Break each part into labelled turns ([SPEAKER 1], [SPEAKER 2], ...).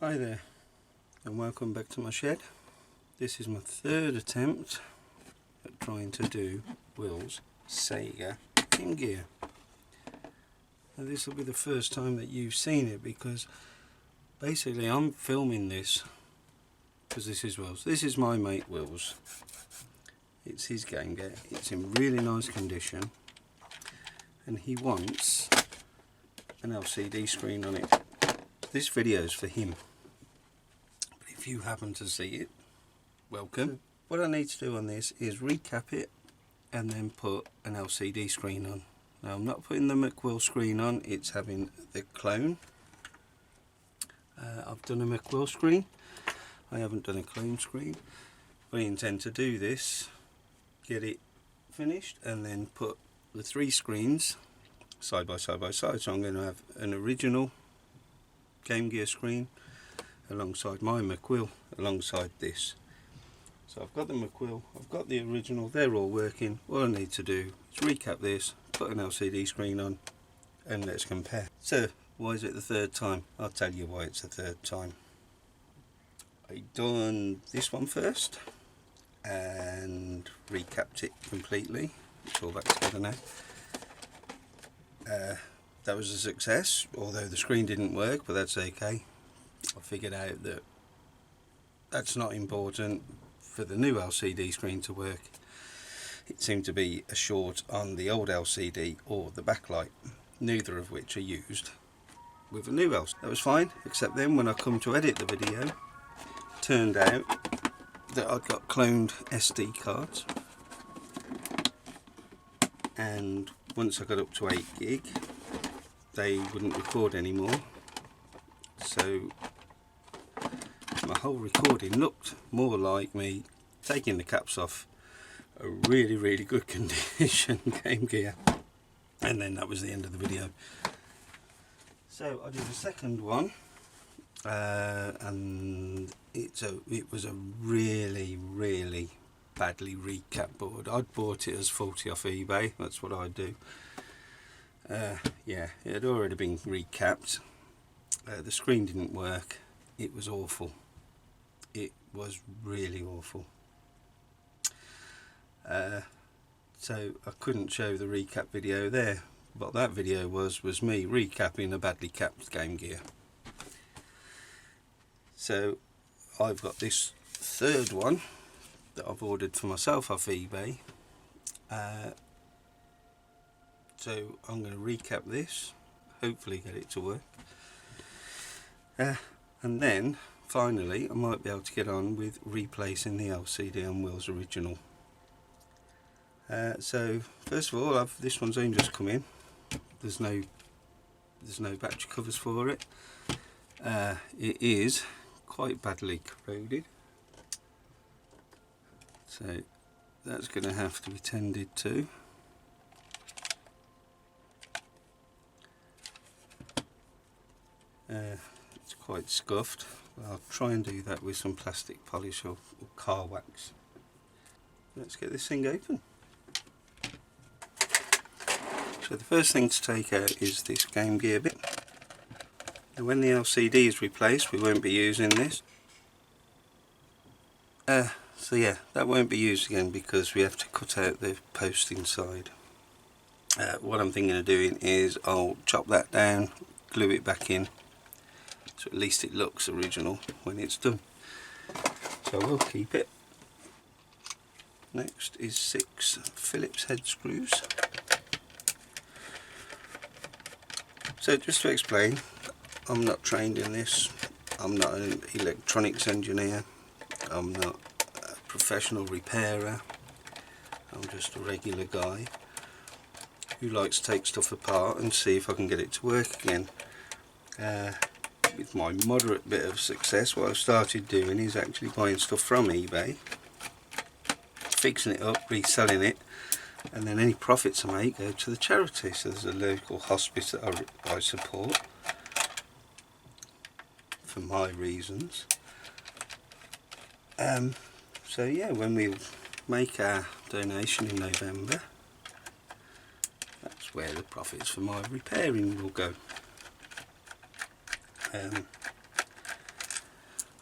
[SPEAKER 1] Hi there and welcome back to my shed. This is my third attempt at trying to do Will's Sega Game Gear. Now this will be the first time that you've seen it because basically I'm filming this because this is Will's. This is my mate Will's. It's his Game Gear. It's in really nice condition and he wants an LCD screen on it. This video is for him. If you happen to see it, welcome. What I need to do on this is recap it and then put an LCD screen on. Now I'm not putting the McWill screen on, it's having the clone. I've done a McWill screen, I haven't done a clone screen. I intend to do this, get it finished and then put the three screens side by side by side. So I'm going to have an original Game Gear screen alongside my McWill, alongside this. So I've got the McWill, I've got the original, they're all working. All I need to do is recap this, put an LCD screen on and let's compare. So why is it the third time? I'll tell you why it's the third time. I done this one first and recapped it completely. It's all back together now. That was a success, although the screen didn't work, but that's okay. I figured out that that's not important for the new LCD screen to work. It seemed to be a short on the old LCD or the backlight, neither of which are used with a new LCD. That was fine, except then when I come to edit the video, it turned out that I'd got cloned SD cards, and once I got up to 8 gig they wouldn't record anymore, so my whole recording looked more like me taking the caps off a really good condition Game Gear, and then that was the end of the video. So I did a second one and it was a really badly recapped board. I'd bought it as faulty off eBay, that's what I do. Yeah, it had already been recapped. The screen didn't work, it was awful. It was really awful. So I couldn't show the recap video there. What that video was me recapping a badly capped Game Gear. So I've got this third one that I've ordered for myself off eBay. So I'm going to recap this, hopefully get it to work. And then finally I might be able to get on with replacing the LCD on Will's original. So first of all, this one's only just come in. There's no battery covers for it. It is quite badly corroded, so that's going to have to be tended to. It's quite scuffed. I'll try and do that with some plastic polish or car wax. Let's get this thing open. So the first thing to take out is this Game Gear bit. And when the LCD is replaced, we won't be using this. So yeah, that won't be used again because we have to cut out the post inside. What I'm thinking of doing is I'll chop that down, glue it back in, so at least it looks original when it's done. So we'll keep it. Next is 6 Phillips head screws. So just to explain, I'm not trained in this, I'm not an electronics engineer, I'm not a professional repairer, I'm just a regular guy who likes to take stuff apart and see if I can get it to work again. With my moderate bit of success, what I've started doing is actually buying stuff from eBay, fixing it up, reselling it, and then any profits I make go to the charity. So there's a local hospice that I support for my reasons. So yeah, when we make our donation in November, that's where the profits for my repairing will go.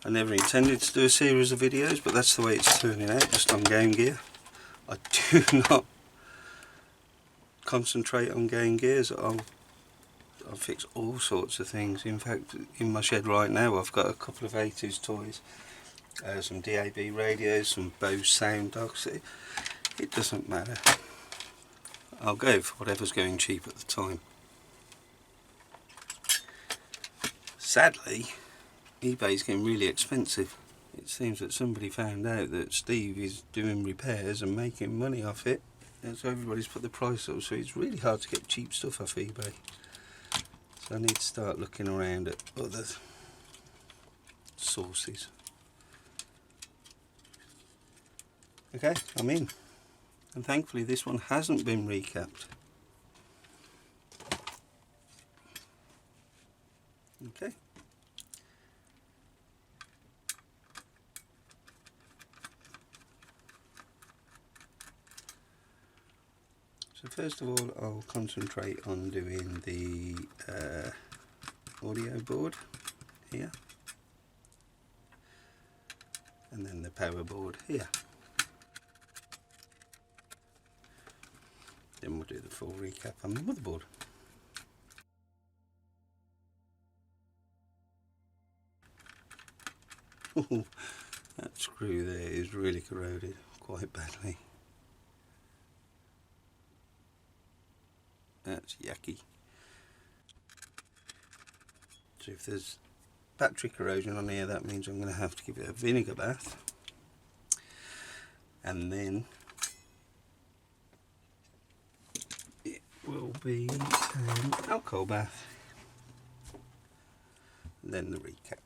[SPEAKER 1] I never intended to do a series of videos, but that's the way it's turning out, just on Game Gear. I do not concentrate on Game Gears. I'll fix all sorts of things. In fact, in my shed right now I've got a couple of 80s toys, some DAB radios, some Bose sound docks. It doesn't matter. I'll go for whatever's going cheap at the time. Sadly, eBay's getting really expensive. It seems that somebody found out that Steve is doing repairs and making money off it, and so everybody's put the price up, so it's really hard to get cheap stuff off eBay. So I need to start looking around at other sources. Okay, I'm in. And thankfully this one hasn't been recapped. Okay. So first of all, I'll concentrate on doing the audio board here, and then the power board here. Then we'll do the full recap on the motherboard. Oh, that screw there is really corroded quite badly. That's yucky. So if there's battery corrosion on here, that means I'm going to have to give it a vinegar bath, and then it will be an alcohol bath, and then the recap.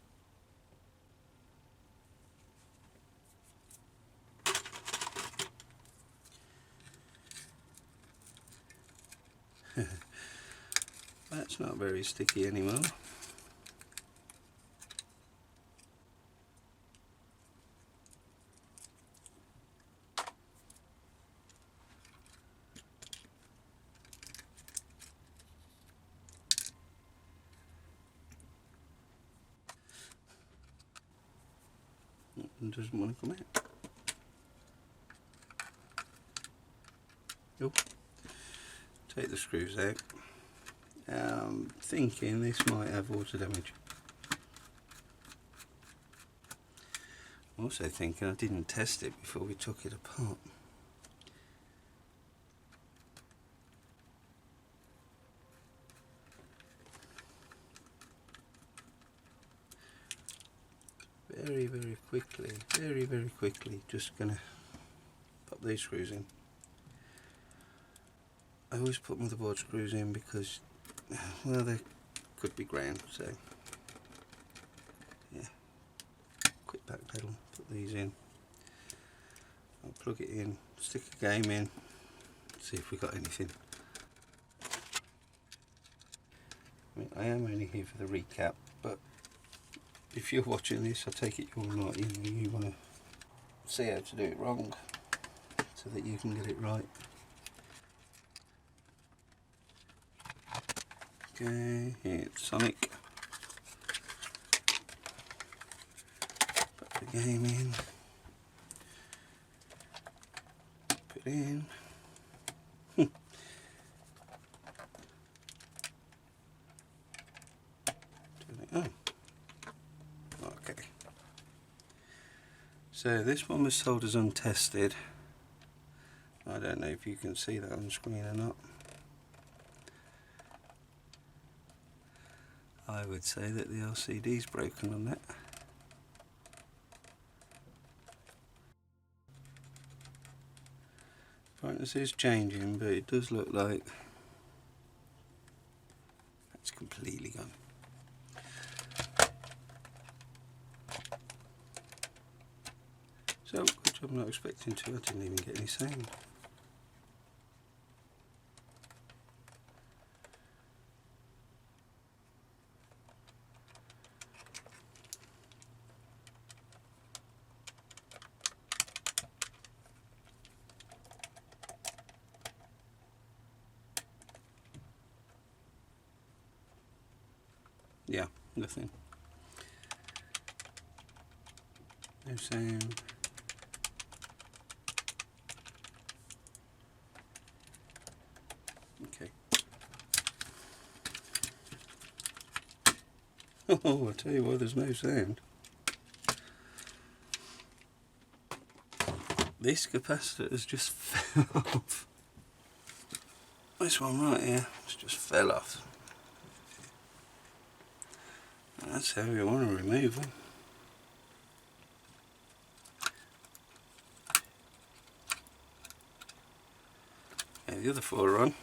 [SPEAKER 1] That's not very sticky anymore. It doesn't want to come out. Oh, take the screws out. I'm thinking this might have water damage. I'm also thinking I didn't test it before we took it apart. Very quickly, just gonna pop these screws in. I always put motherboard screws in because, well, they could be ground, so yeah. Quick back pedal, put these in. I'll plug it in, stick a game in, see if we got anything. I mean, I am only here for the recap, but if you're watching this, I take it you're not, you want to see how to do it wrong so that you can get it right. Okay, it's Sonic. Put the game in. Put it in. Oh. Okay. So this one was sold as untested. I don't know if you can see that on screen or not. I would say that the LCD's broken on that. Brightness is changing, but it does look like it's completely gone. So, which I'm not expecting to, I didn't even get any sound. Yeah, nothing. No sound. Okay. Oh, I tell you why there's no sound. This capacitor has just fell off. This one right here has just fell off. That's how you want to remove them. Okay, the other four are on.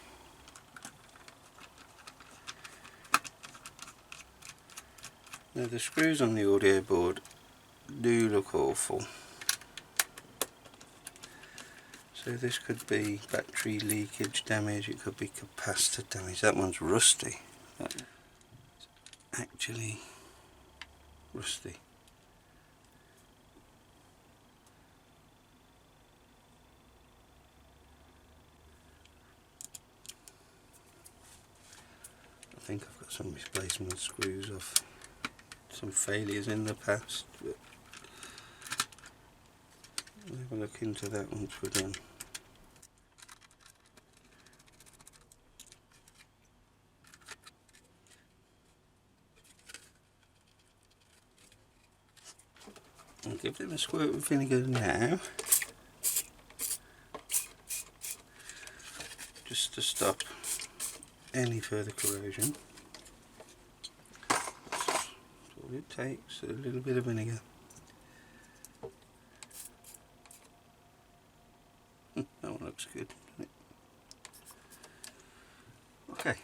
[SPEAKER 1] Now the screws on the audio board do look awful. So this could be battery leakage damage, it could be capacitor damage. That one's rusty. That's actually rusty. I think I've got some replacement screws off some failures in the past, but we'll have a look into that once we're done. I'll give them a squirt with vinegar now, just to stop any further corrosion. That's all it takes, a little bit of vinegar. That one looks good, doesn't it? Okay.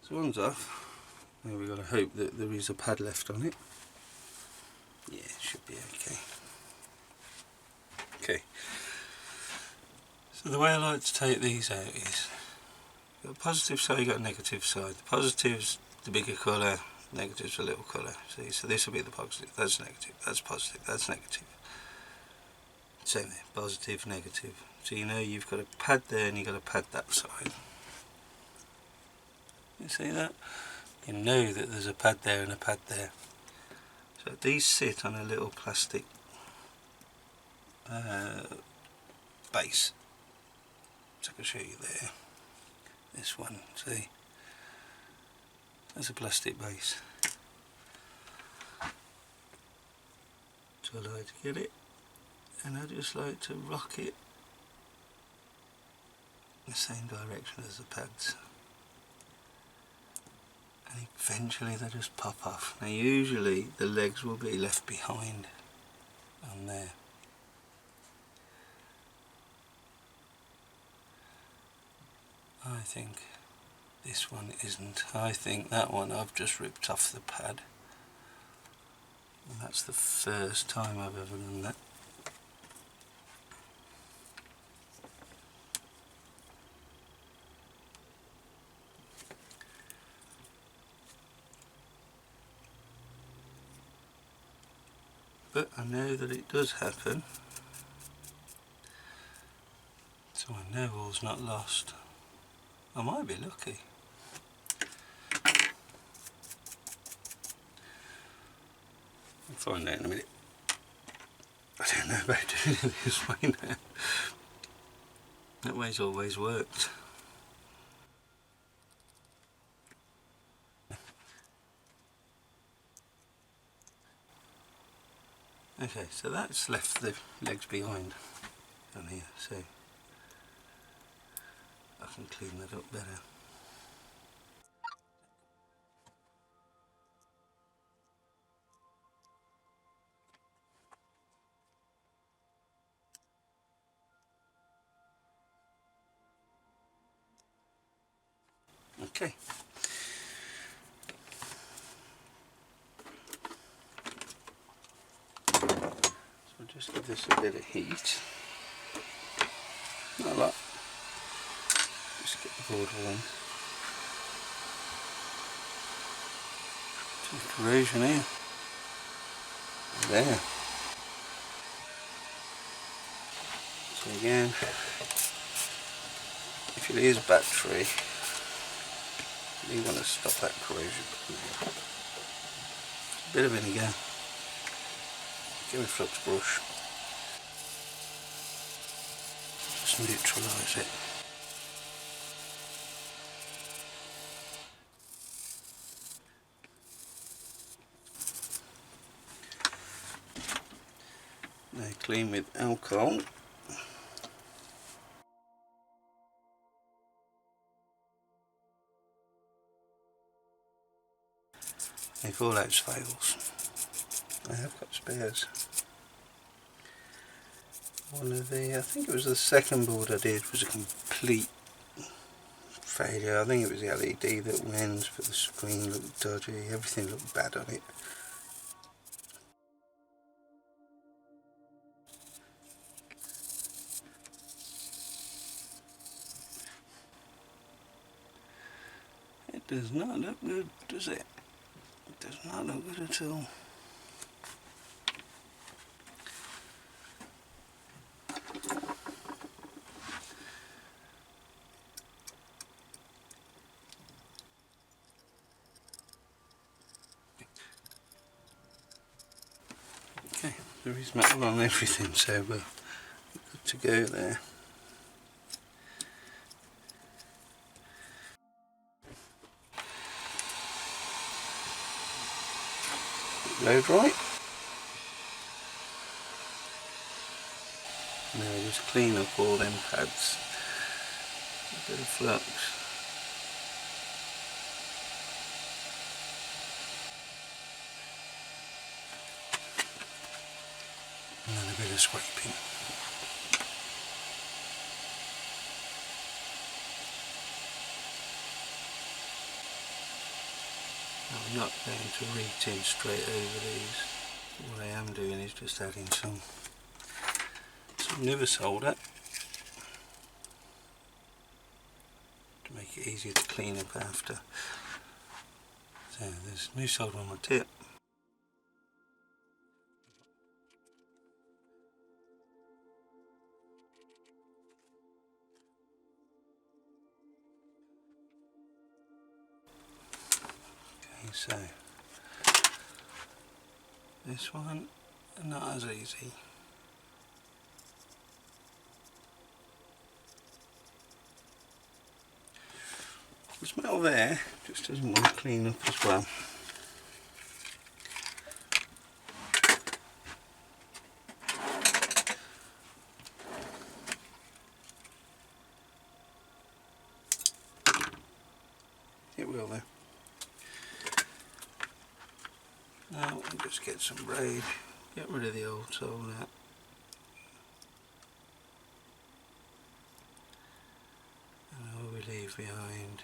[SPEAKER 1] So one's off. Now we've got to hope that there is a pad left on it. Yeah, it should be okay. Okay. So the way I like to take these out is, you've got a positive side, you've got a negative side. The positive's the bigger colour, negative's a little colour. See, so this will be the positive, that's negative, that's positive, that's negative. Same there, positive, negative. So you know you've got a pad there and you've got a pad that side. You see that? You know that there's a pad there and a pad there. So these sit on a little plastic base. So I can show you there. This one, see? That's a plastic base. So I like to get it, and I just like to rock it in the same direction as the pads. And eventually they just pop off. Now usually the legs will be left behind on there. I think this one isn't. I think that one I've just ripped off the pad. And that's the first time I've ever done that. But I know that it does happen, so I know all's not lost. I might be lucky. I'll find out in a minute. I don't know about doing it this way now. That way's always worked. Okay, so that's left the legs behind on here, so I can clean that up better. Okay. So just give this a bit of heat. Not a lot. Just get the board warm. Some corrosion here. There. So again, if you lose battery, you want to stop that corrosion. Bit of vinegar, give it a flux brush, just neutralise it. Now clean with alcohol. If all else fails, I have got spares. One of the, I think it was the second board I did, was a complete failure. I think it was the LED that went, but the screen looked dodgy, everything looked bad on it. It does not look good, does it? It does not look good at all. Okay, there is metal on everything, so we're good to go there. Load right. Now just clean up all them pads. A bit of flux. And then a bit of scraping. I'm not going to re-tin straight over these. What I am doing is just adding some newer solder to make it easier to clean up after. So there's new solder on my tip. Okay, so this one, not as easy. This metal there just doesn't want to clean up as well. It will though. Now we'll just get some braid, get rid of the old solder. And all we leave behind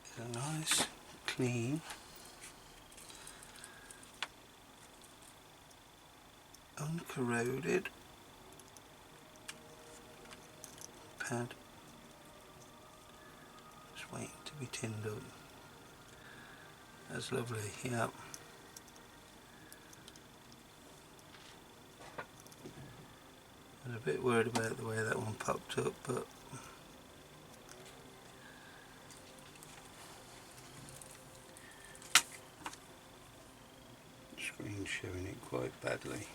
[SPEAKER 1] is a nice, clean, uncorroded pad. Just waiting to be tinned up. That's lovely, yeah. I was a bit worried about the way that one popped up, but the screen's showing it quite badly.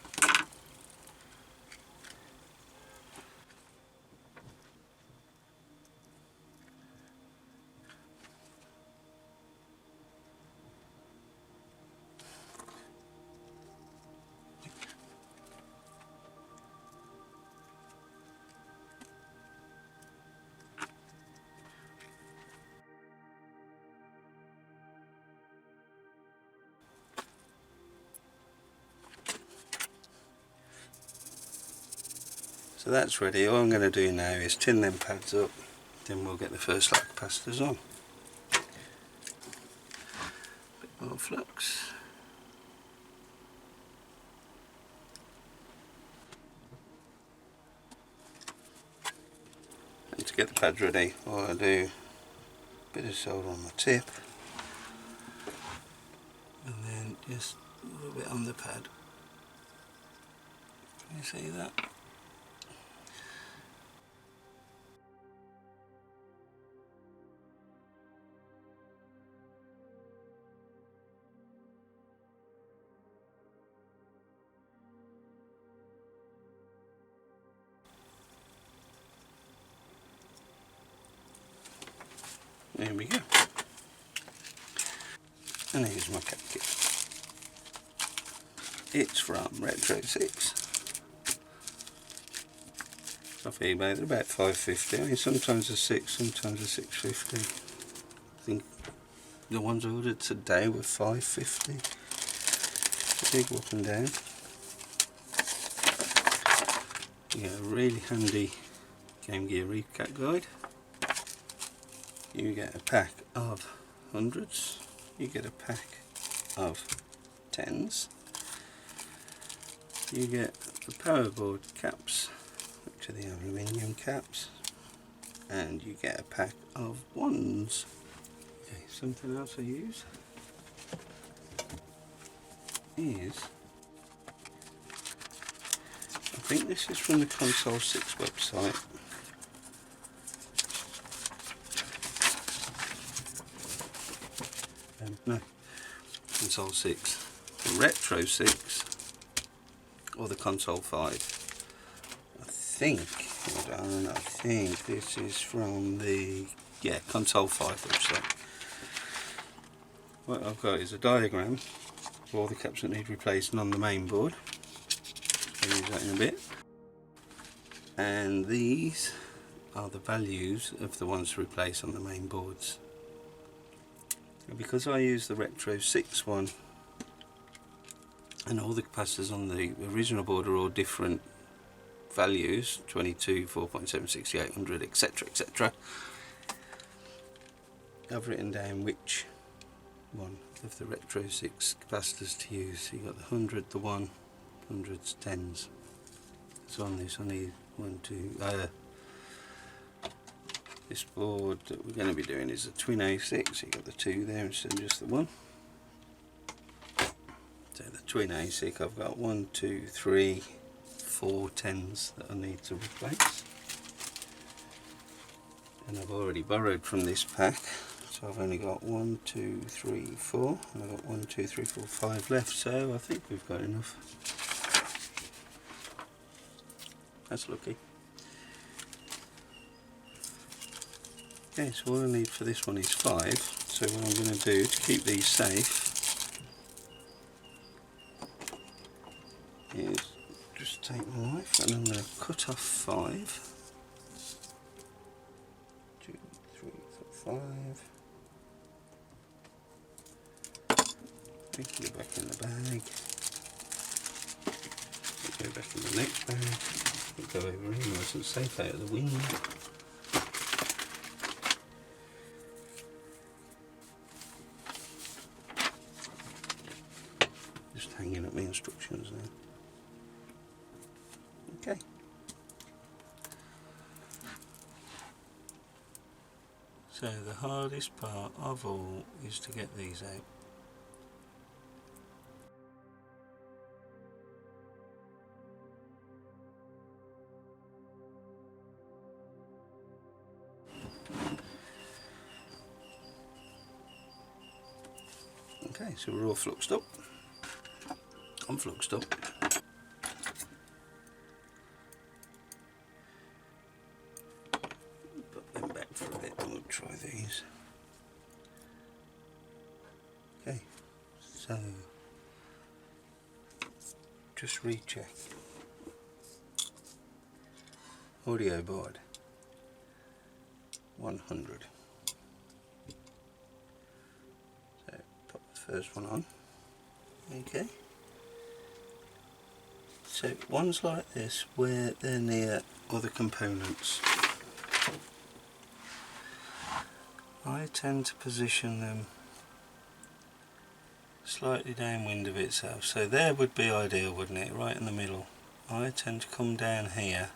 [SPEAKER 1] So that's ready. All I'm going to do now is tin them pads up, then we'll get the first lot of capacitors on. Bit more flux. And to get the pads ready, all I do, a bit of solder on my tip, and then just rub it on the pad. Can you see that? There we go. And here's my cap kit. It's from Retro 6. Off eBay, they're about $5.50. I mean, sometimes they're $6, sometimes they're $6.50. I think the ones I ordered today were $5.50. Big up and down. You get a really handy Game Gear recap guide. You get a pack of hundreds. You get a pack of tens. You get the power board caps, which are the aluminium caps, and you get a pack of ones. Okay, something else I use is, I think this is from the Console 6 website. No, Console 6, the Retro 6, or the Console 5. I think this is from the, yeah, Console 5 website. What I've got is a diagram of all the caps that need replacing on the main board. I'll use that in a bit. And these are the values of the ones to replace on the main boards. And because I use the Retro 6 one, and all the capacitors on the original board are all different values, 22, 4.7, 6800, etc, etc, I've written down which one of the Retro 6 capacitors to use. So you've got the 100, the 1, 100s, 10s. So on this I need 1, 2, this board that we're going to be doing is a twin A6, so you've got the 2 there instead of just the 1. So the twin A6, I've got 1, 2, 3, 4 10s that I need to replace. And I've already borrowed from this pack, so I've only got 1, 2, 3, 4, and I've got 1, 2, 3, 4, 5 left, so I think we've got enough. That's lucky. Okay, so all I need for this one is 5, so what I'm going to do to keep these safe is just take my knife and I'm going to cut off 5. 2, 3, 4, 5. We can go back in the bag. We go back in the next bag. We go over here nice and safe out of the wind. Just hanging up my instructions now. Okay. So the hardest part of all is to get these out. Okay, so we're all fluxed up. I'm fluxed up. Put them back for a bit and we'll try these. Okay, so just recheck. Audio board 100. So pop the first one on. Okay. So ones like this where they're near other components, I tend to position them slightly downwind of itself. So there would be ideal, wouldn't it? Right in the middle. I tend to come down here,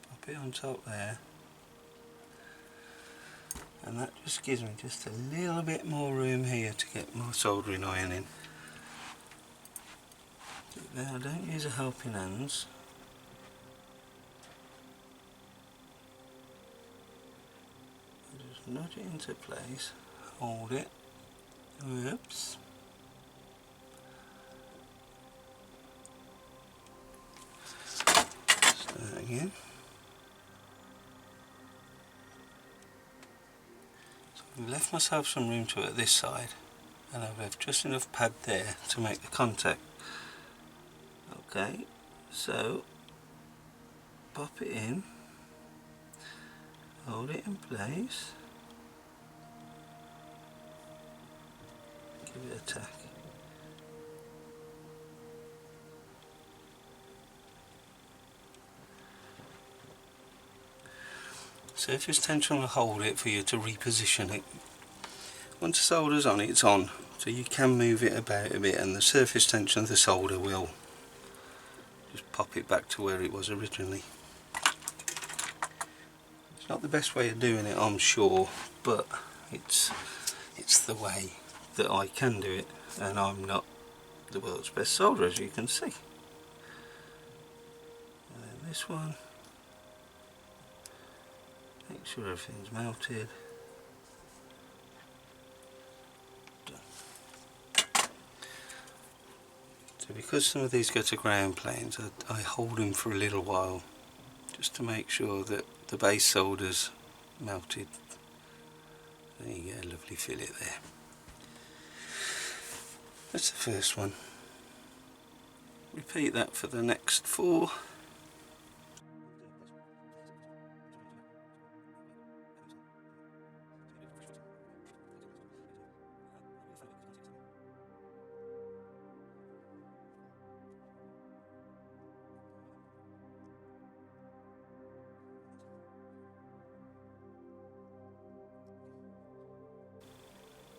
[SPEAKER 1] pop it on top there, and that just gives me just a little bit more room here to get my soldering iron in. Now I don't use a helping hands. I just nudge it into place, hold it, whoops. Start again. I've left myself some room to it this side, and I've left just enough pad there to make the contact. Okay, so pop it in, hold it in place, give it a tack. Surface tension will hold it for you to reposition it. Once the solder's on, it's on, so you can move it about a bit, and the surface tension of the solder will just pop it back to where it was originally. It's not the best way of doing it, I'm sure, but it's the way that I can do it, and I'm not the world's best solderer, as you can see. And then this one, make sure everything's melted. So because some of these go to ground planes, I hold them for a little while just to make sure that the base solder's melted. There you go, lovely fillet there. That's the first one. Repeat that for the next 4.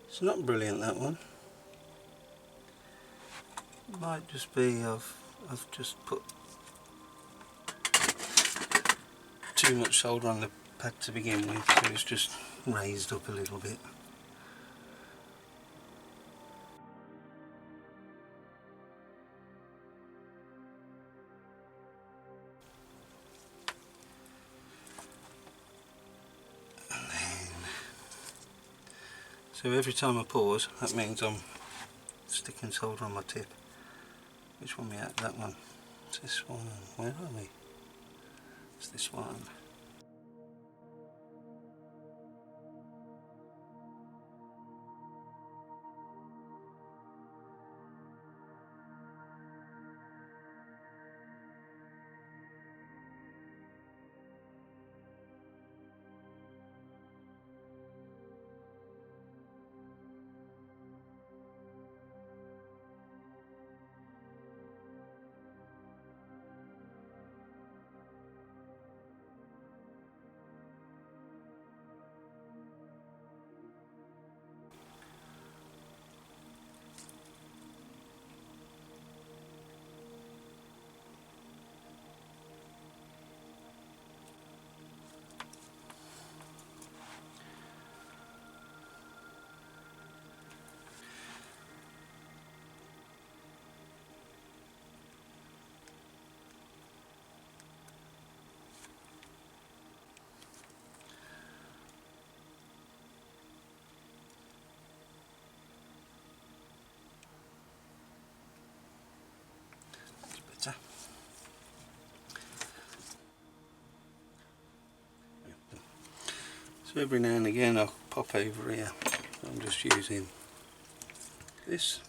[SPEAKER 1] It's not brilliant, that one. It might just be I've just put too much solder on the pad to begin with, so it's just raised up a little bit. And then, so every time I pause, that means I'm sticking solder on my tip. Which one we at? That one. It's this one. Where are we? It's this one. That's better. So every now and again I'll pop over here. I'm just using this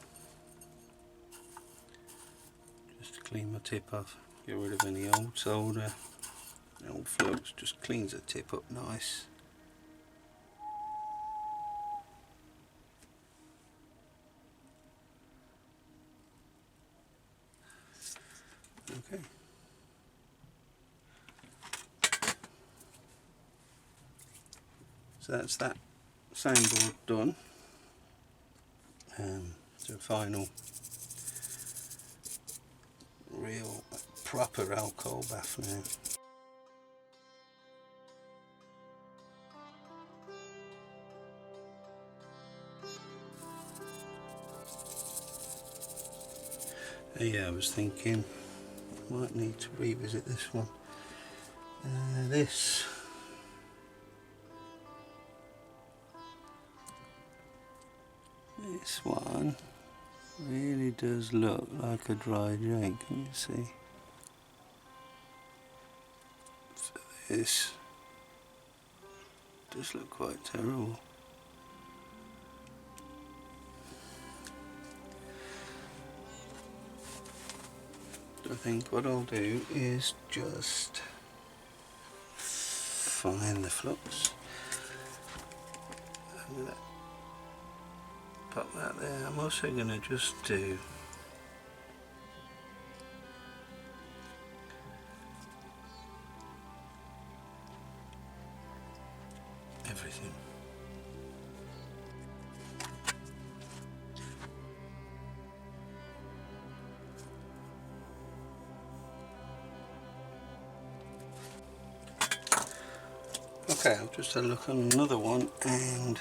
[SPEAKER 1] just to clean my tip off, get rid of any old solder, old flux, just cleans the tip up nice. Okay. So that's that soundboard done. So final real proper alcohol bath now. Yeah, I was thinking I might need to revisit this one. This one really does look like a dry drink, can you see? So this does look quite terrible. I think what I'll do is just find the flux. I'm going to pop that there. I'm also going to just do everything. Okay, I've just had a look on another one and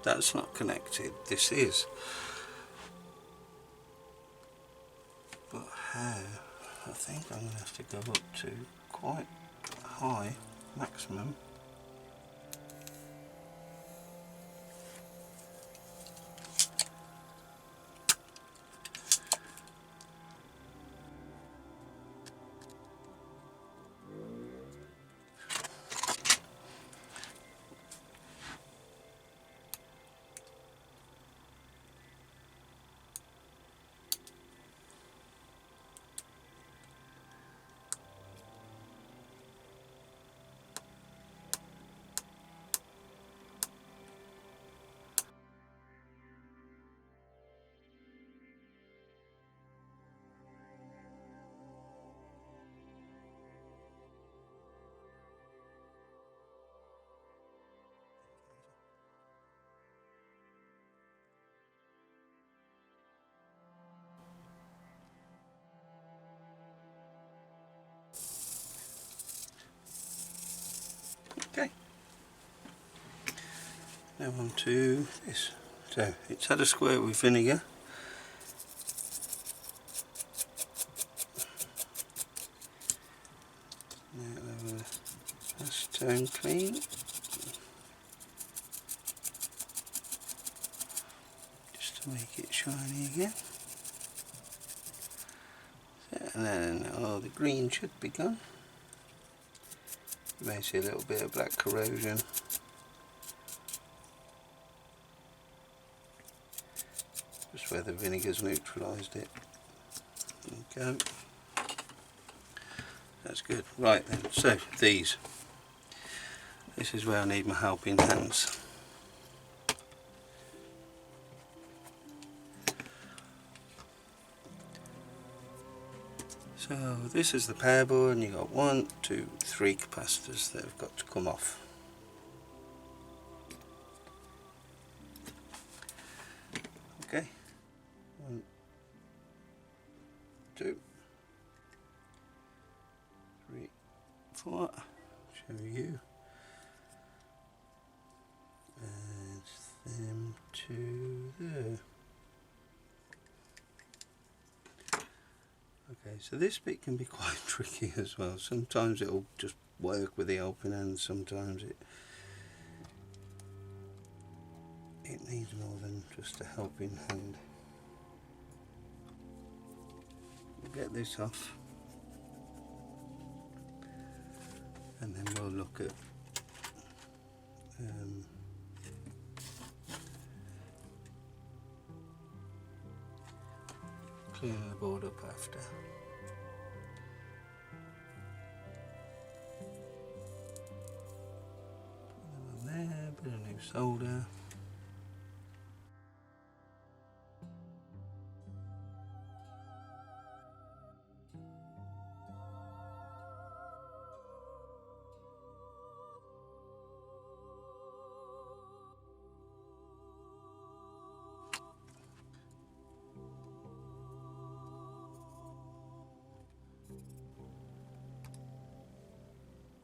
[SPEAKER 1] that's not connected. This is. But how? I think I'm going to have to go up to quite high, maximum. Okay. Now on to this. So it's had a squirt with vinegar. Now have a acetone clean. Just to make it shiny again. And then, oh, the green should be gone. You may see a little bit of black corrosion. Just where the vinegar's neutralised it. There we go. That's good. Right then, so these. This is where I need my helping hands. So this is the power board and you've got 1, 2, 3 capacitors that have got to come off. Okay, 1, 2, 3, 4, show you, and them to there. Okay, so this bit can be quite tricky as well. Sometimes it'll just work with the open hand, sometimes it needs more than just a helping hand. We'll get this off and then we'll look at cleaning the board up after. Put them on there, bit of new solder.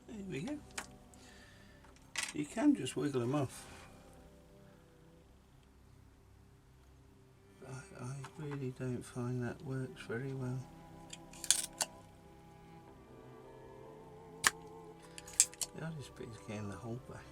[SPEAKER 1] There we go. You can just wiggle them off. I really don't find that works very well. The hardest bit is getting the hole back.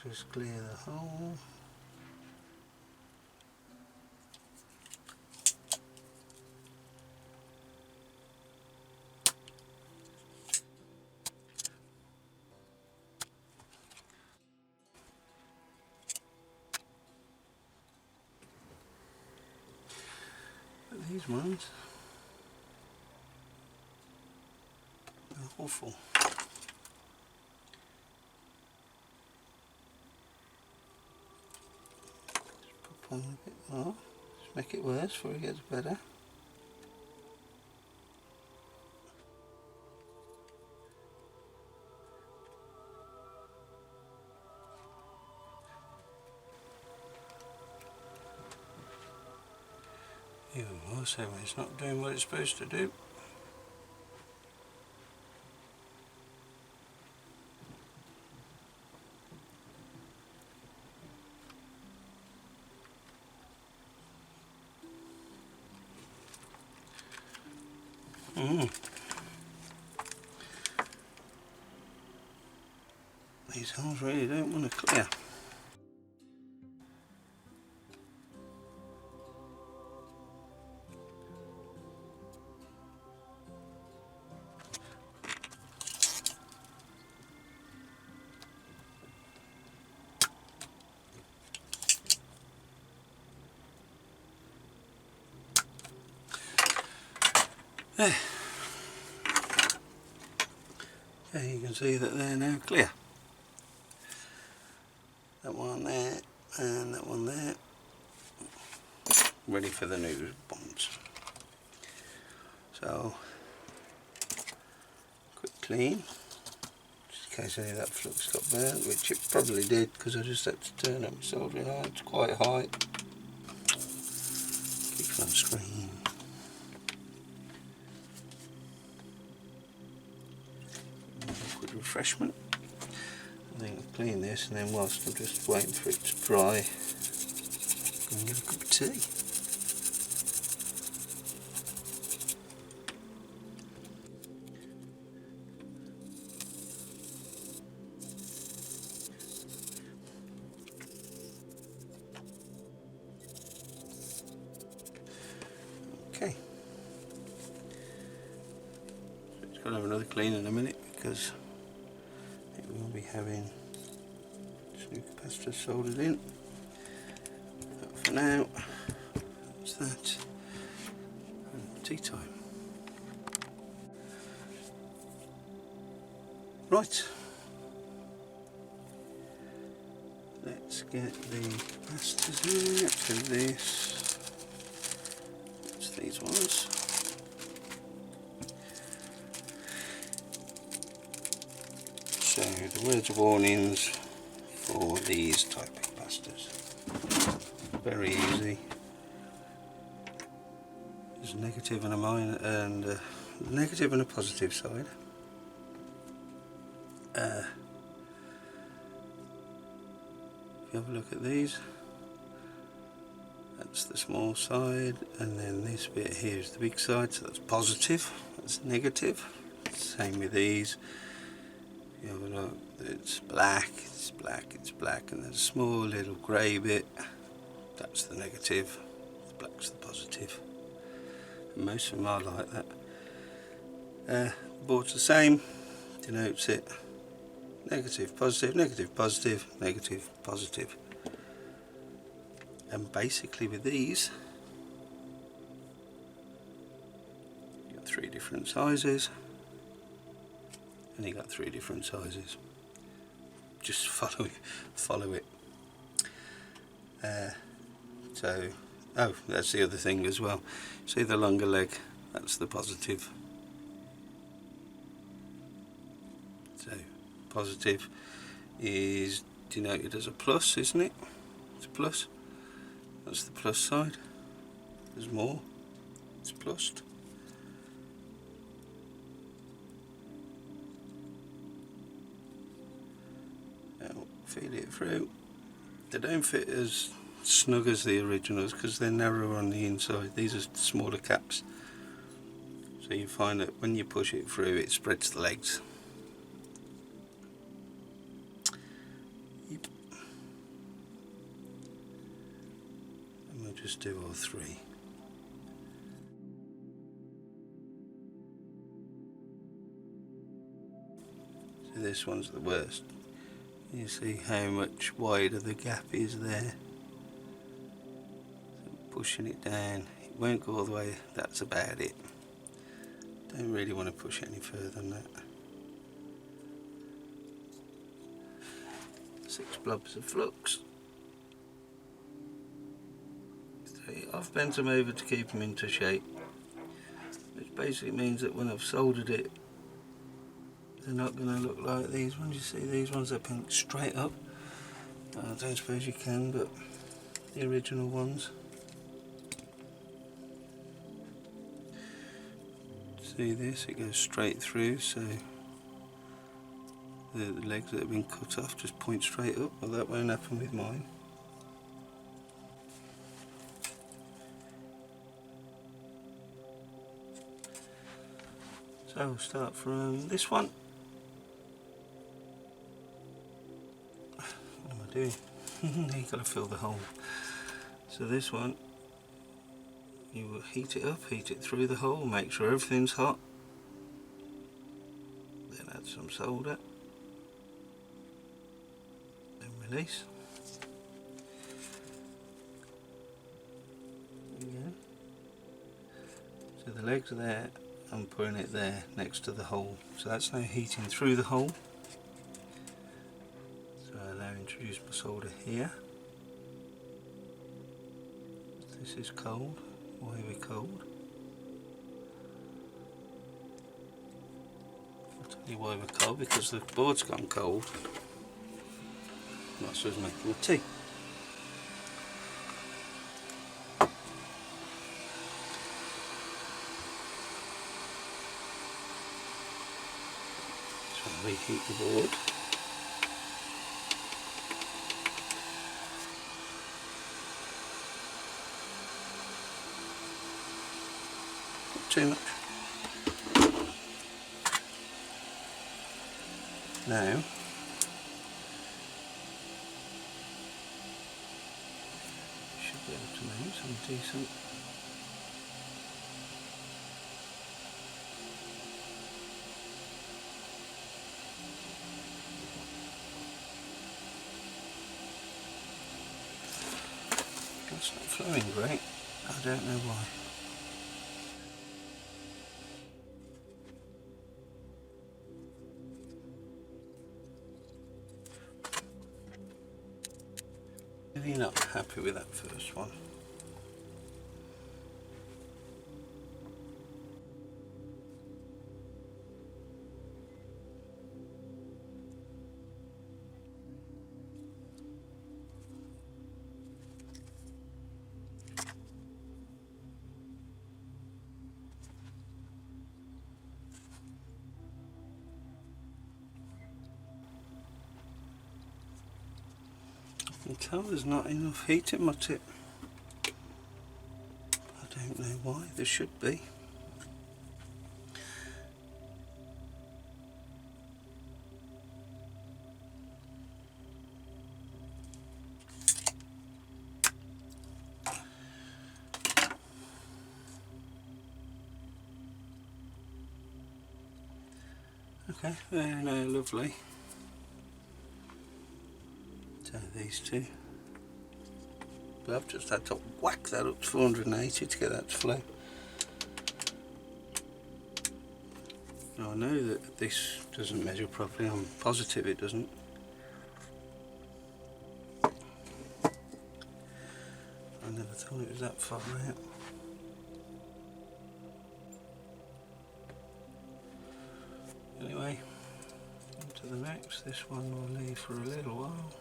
[SPEAKER 1] just clear the hole. But these ones are awful. Just pop on a bit more, just make it worse before it gets better. Even more so when it's not doing what it's supposed to do. These holes really don't want to clear. There. Okay, you can see that they're now clear. That one there and that one there. Ready for the new bonds. So, quick clean, just in case any of that flux got burnt, which it probably did because I just had to turn up my soldering iron. It's quite high. Keep it on screen. Liquid refreshment. I think I'll clean this, and then whilst I'm just waiting for it to dry, go and get a cup of tea. Okay, so it's got to have another clean in a minute because it will be having this new capacitor soldered in. But for now, that's that. And tea time. Right, let's get the capacitors out. So this, it's these ones. So the words of warnings for these type of capacitors. Very easy. There's a negative and a minus, and a negative and a positive side. If you have a look at these, that's the small side, and then this bit here is the big side, so that's positive, that's negative. Same with these. If you have a look, it's black, it's black, it's black, and there's a small little grey bit, that's the negative, the black's the positive. And most of them are like that. The board's the same, denotes it negative, positive, negative, positive, negative, positive. And basically with these, you've got three different sizes, and you've got three different sizes. Just follow it. Oh, that's the other thing as well. See the longer leg, that's the positive. So positive is denoted as a plus, isn't it? It's a plus. That's the plus side. There's more. It's plussed. Now feed it through. They don't fit as snug as the originals because they're narrower on the inside. These are smaller caps. So you find that when you push it through, it spreads the legs. Yep. I'll just do all three. So this one's the worst. You see how much wider the gap is there. So pushing it down, it won't go all the way, that's about it. Don't really want to push it any further than that. 6 blobs of flux. 3. I've bent them over to keep them into shape, which basically means that when I've soldered it, they're not going to look like these ones. You see these ones are bent straight up. I don't suppose you can, but the original ones. See this, it goes straight through, so the legs that have been cut off just point straight up. Well, that won't happen with mine. So we'll start from this one. What am I doing? You've got to fill the hole. So this one, you will heat it up, heat it through the hole, make sure everything's hot. Then add some solder. Then release. Again. So the legs are there, I'm putting it there next to the hole. So that's now heating through the hole. So I'll now introduce my solder here. This is cold. Why are we cold? I'll tell you why we're cold, because the board's gone cold. Maestro is making a tea. So I'll reheat the board. Not too much. Now, should be able to make some decent. It's not flowing great. I don't know why. Really not happy with that first one. I can tell there's not enough heat in my tip. I don't know why, there should be. Okay, there now, lovely. So these two. But I've just had to whack that up to 480 to get that to flow. Now I know that this doesn't measure properly, I'm positive it doesn't. I never thought it was that far out. Anyway, on to the next. This one will leave for a little while.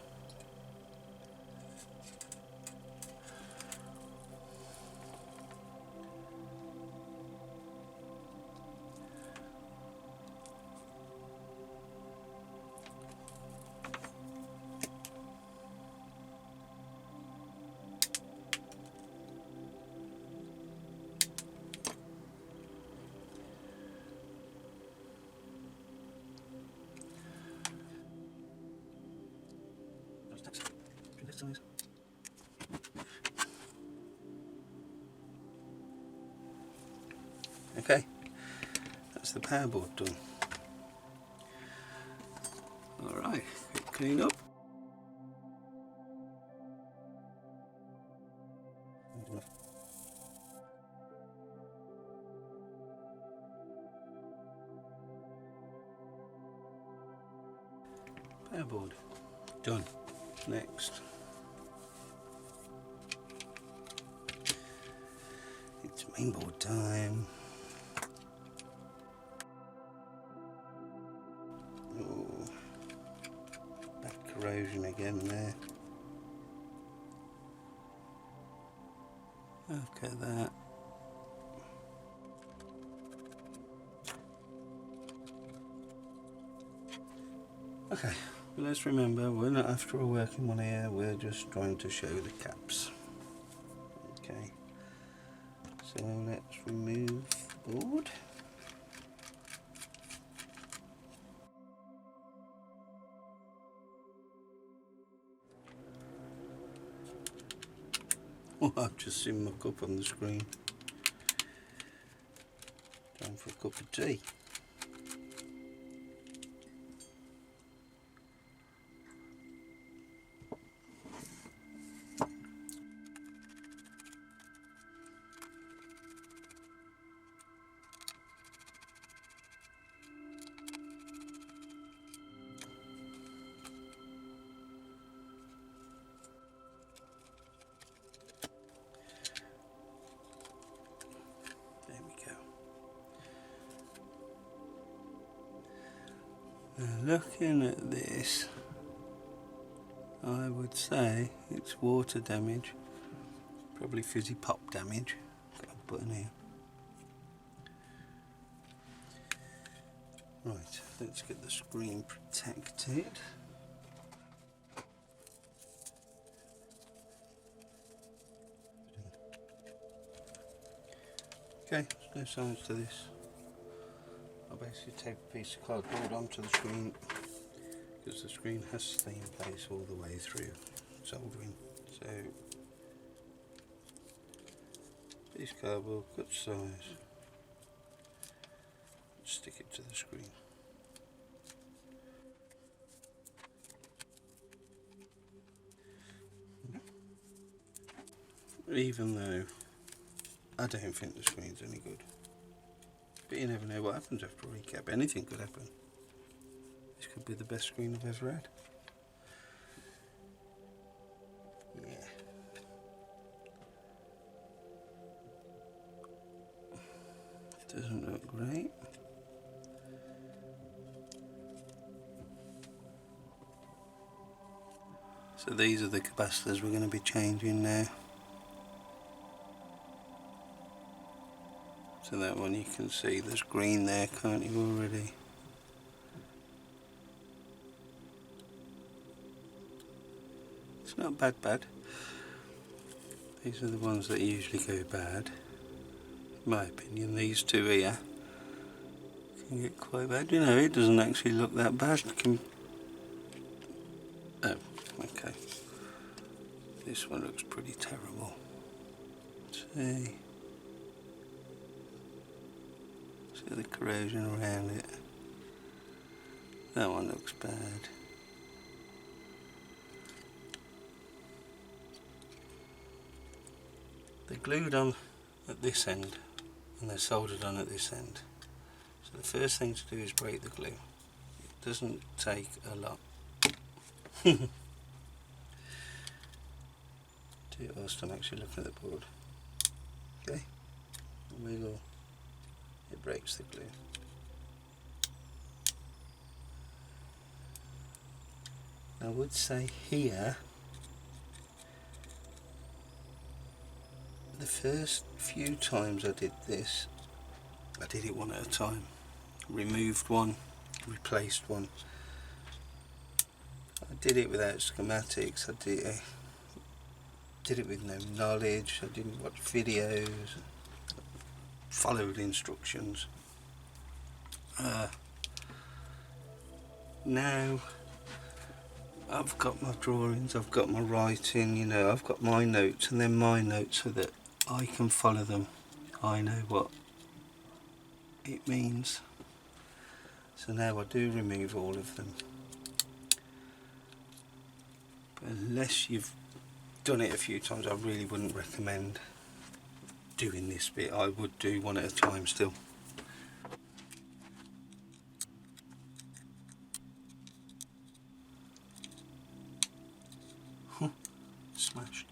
[SPEAKER 1] Okay, that's the power board done. Alright, quick clean up. Power board done. Next, it's mainboard time. Oh, bad corrosion again there. Look at that. Okay, well, let's remember we're not after a working one here, we're just trying to show the caps. Okay, so let's remove the board. Oh, I've just seen my cup on the screen. Time for a cup of tea. Looking at this, I would say it's water damage, probably fizzy pop damage. Got a button here. Right, let's get the screen protected. Okay, there's no science to this. I'll basically tape a piece of cardboard onto the screen because the screen has to stay in place all the way through soldering. So, piece of cardboard, cut size, stick it to the screen. Even though I don't think the screen's any good. But you never know what happens after a recap. Anything could happen. This could be the best screen I've ever had. Yeah. It doesn't look great. So these are the capacitors we're going to be changing now. So that one you can see there's green there, can't you, already? It's not bad. These are the ones that usually go bad. In my opinion, these two here can get quite bad. You know, it doesn't actually look that bad. Oh, okay. This one looks pretty terrible. See the corrosion around it. That one looks bad. They're glued on at this end and they're soldered on at this end. So the first thing to do is break the glue. It doesn't take a lot. Do it whilst I'm actually looking at the board. Okay, wiggle. It breaks the glue. I would say here, the first few times I did this, I did it one at a time. Removed one, replaced one. I did it without schematics. I did it with no knowledge. I didn't watch videos. Followed instructions. Now I've got my drawings, I've got my writing, you know, I've got my notes and then my notes so that I can follow them. I know what it means. So now I do remove all of them. But unless you've done it a few times, I really wouldn't recommend doing this bit. I would do one at a time still. Smashed.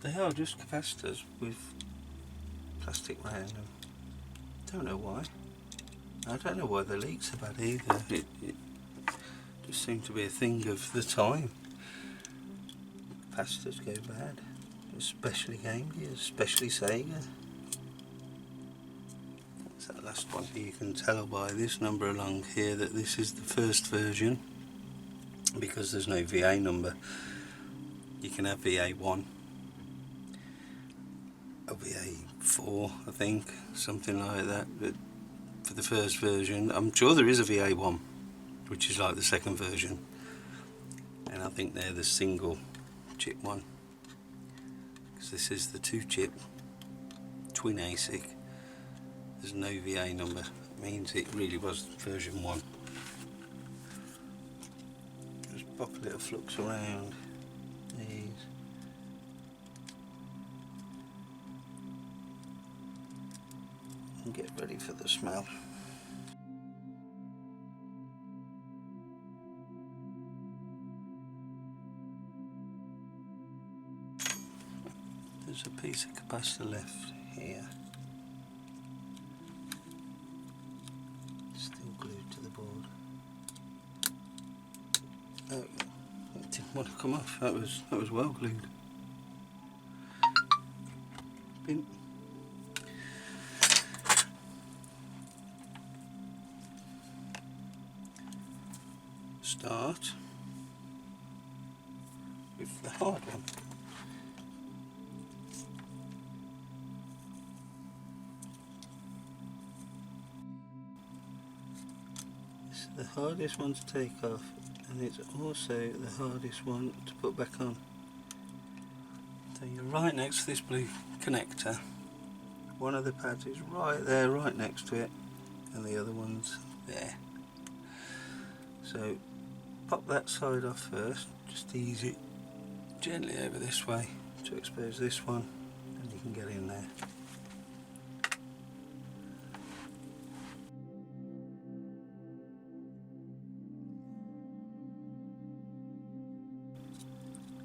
[SPEAKER 1] They are just capacitors with plastic around them. Don't know why. I don't know why the leaks are bad either. It just seemed to be a thing of the time. Capacitors go bad, especially Game Gear, especially Sega. That's that last one. You can tell by this number along here that this is the first version, because there's no VA number. You can have VA1, a VA4 I think, something like that, but for the first version, I'm sure there is a VA1, which is like the second version, and I think they're the single chip one, because this is the 2-chip twin ASIC. There's no VA number. It means it really was version 1. Just pop a little flux around these. And get ready for the smell. There's a piece of capacitor left here, still glued to the board. Oh, it didn't want to come off. That was well glued. Bin. Start with the hard one. It's the hardest one to take off, and it's also the hardest one to put back on. So you're right next to this blue connector. One of the pads is right there, right next to it, and the other one's there. So pop that side off first, just ease it gently over this way to expose this one, and you can get in there.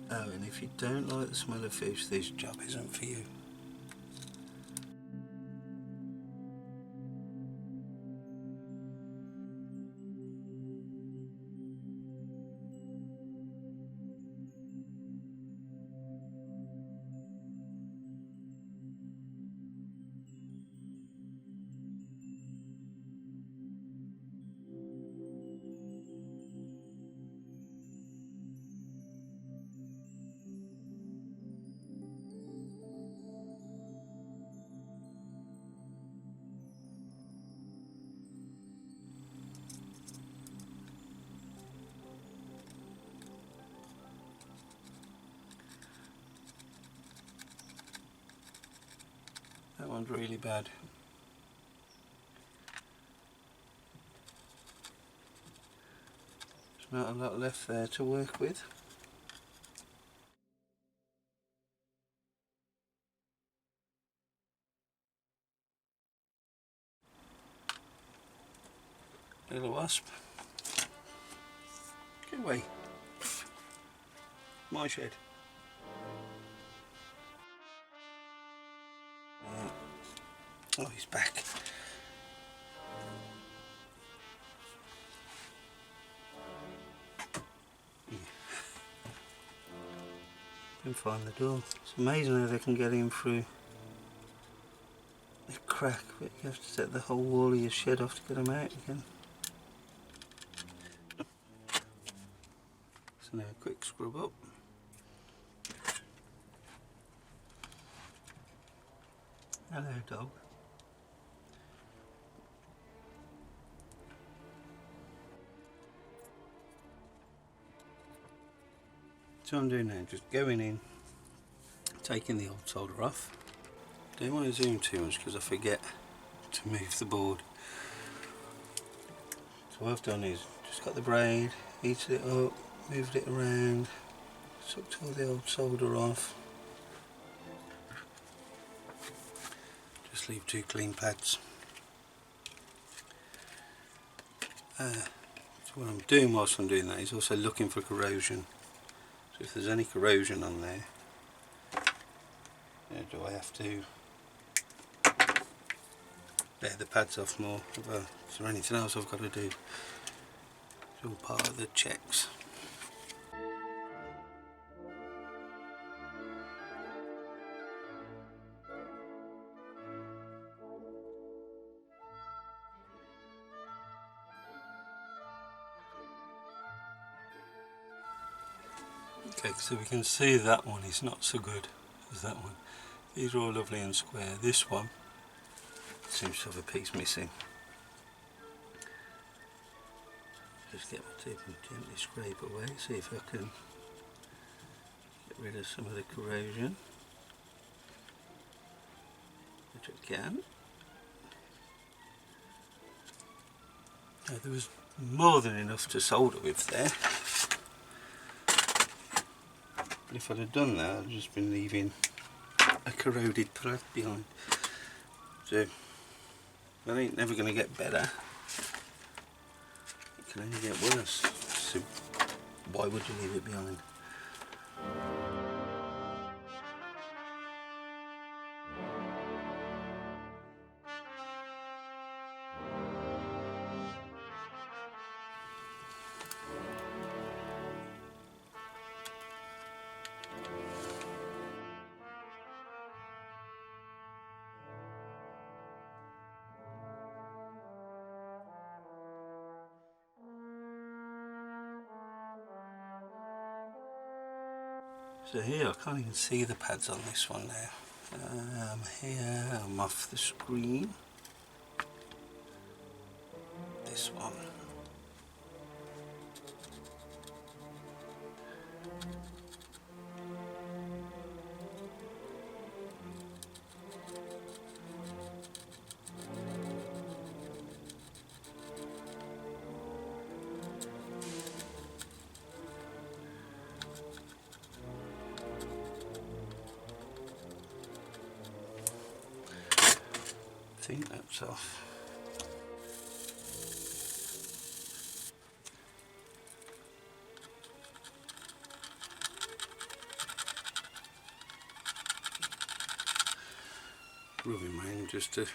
[SPEAKER 1] Oh, and if you don't like the smell of fish, this job isn't for you. That one's really bad. There's not a lot left there to work with. Little wasp. Get away. My shed. Oh, he's back. Can find the door. It's amazing how they can get in through the crack, but you have to set the whole wall of your shed off to get them out again. So now a quick scrub up. Hello, dog. So I'm doing now, just going in, taking the old solder off, Don't want to zoom too much because I forget to move the board. So what I've done is just got the braid, heated it up, moved it around, sucked all the old solder off. Just leave 2 clean pads. So what I'm doing whilst I'm doing that is also looking for corrosion. So if there's any corrosion on there, do I have to bear the pads off more? Is there anything else I've got to do? It's all part of the checks. Okay, so we can see that one is not so good as that one. These are all lovely and square. This one seems to have a piece missing. Just get my tip and gently scrape away, see if I can get rid of some of the corrosion, which I can. Now, there was more than enough to solder with there. But if I'd have done that, I'd just been leaving a corroded thread behind. So that ain't never going to get better. It can only get worse. So why would you leave it behind? So here, I can't even see the pads on this one now. Here, I'm off the screen. This one. I think that's off. Rubbing my hand just to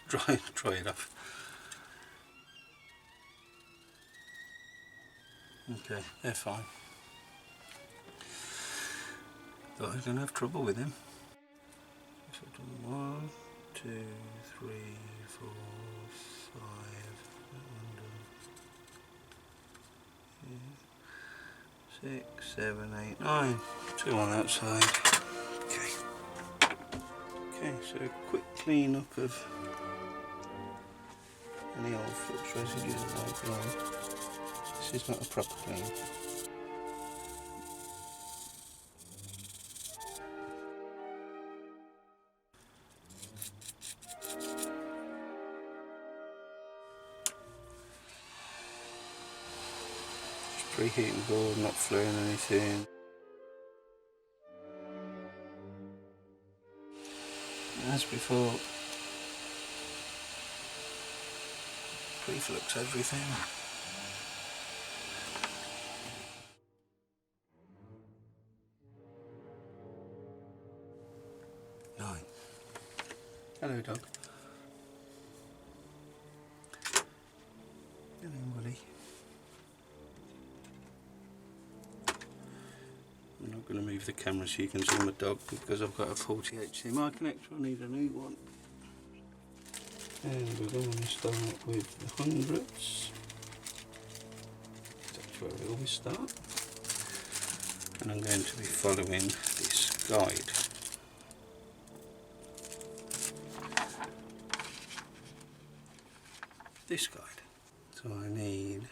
[SPEAKER 1] dry it off. Okay, they're fine. Thought I was going to have trouble with them. So I've done 1, 2, 3, 4, 5, 6, 7, 8, 9. 2 on that side. Okay, so a quick clean up of any old flux residue that I've got. This is not a proper clean. Preheating the board, not flaring anything. As before, pre-flux everything. Nine. Hello, dog. Hello, Willie. I'm not going to move the camera so you can see my dog because I've got a 40 HDMI connector. I need a new one. And we're going to start with the hundreds. That's where we always start. And I'm going to be following this guide. This guide. So I need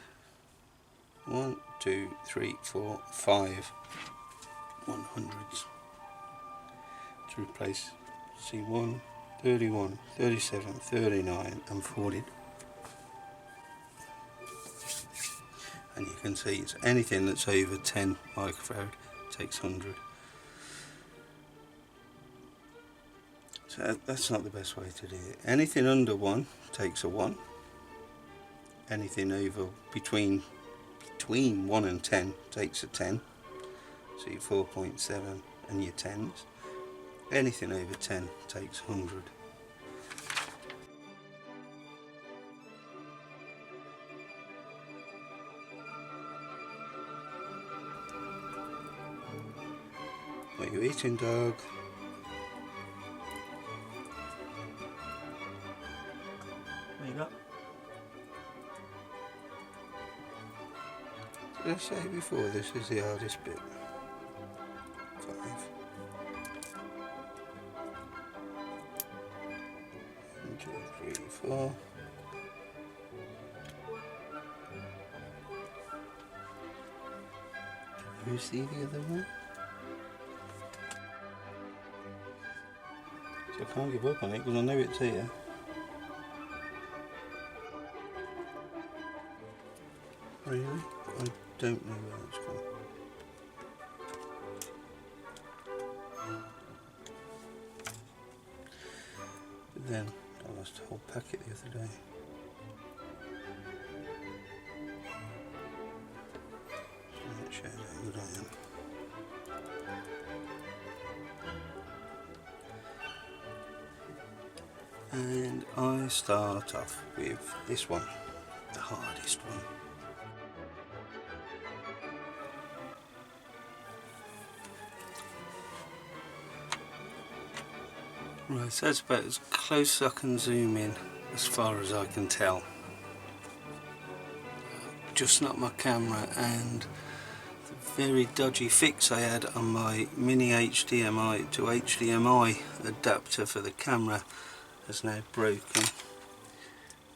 [SPEAKER 1] 1, 2, 3, 4, 5 100s to replace see 1, 31, 37, 39 and 40. And you can see it's anything that's over 10 microfarad takes 100. So that's not the best way to do it. Anything under 1 takes a 1. Anything over between 1 and 10 takes a 10. So your 4.7 and your 10s. Anything over 10 takes 100. What are you eating, dog? What you got? Did I say before this is the hardest bit? 5. 1, 2, 3, 4. Can you see the other one? So I can't give up on it because I know it's here. Really? I don't know where it's gone. But then I lost a whole packet the other day. So that shows how good I am. And I start off with this one, the hardest one. Right, so that's about as close as I can zoom in as far as I can tell. Just not my camera, and the very dodgy fix I had on my mini HDMI to HDMI adapter for the camera has now broken.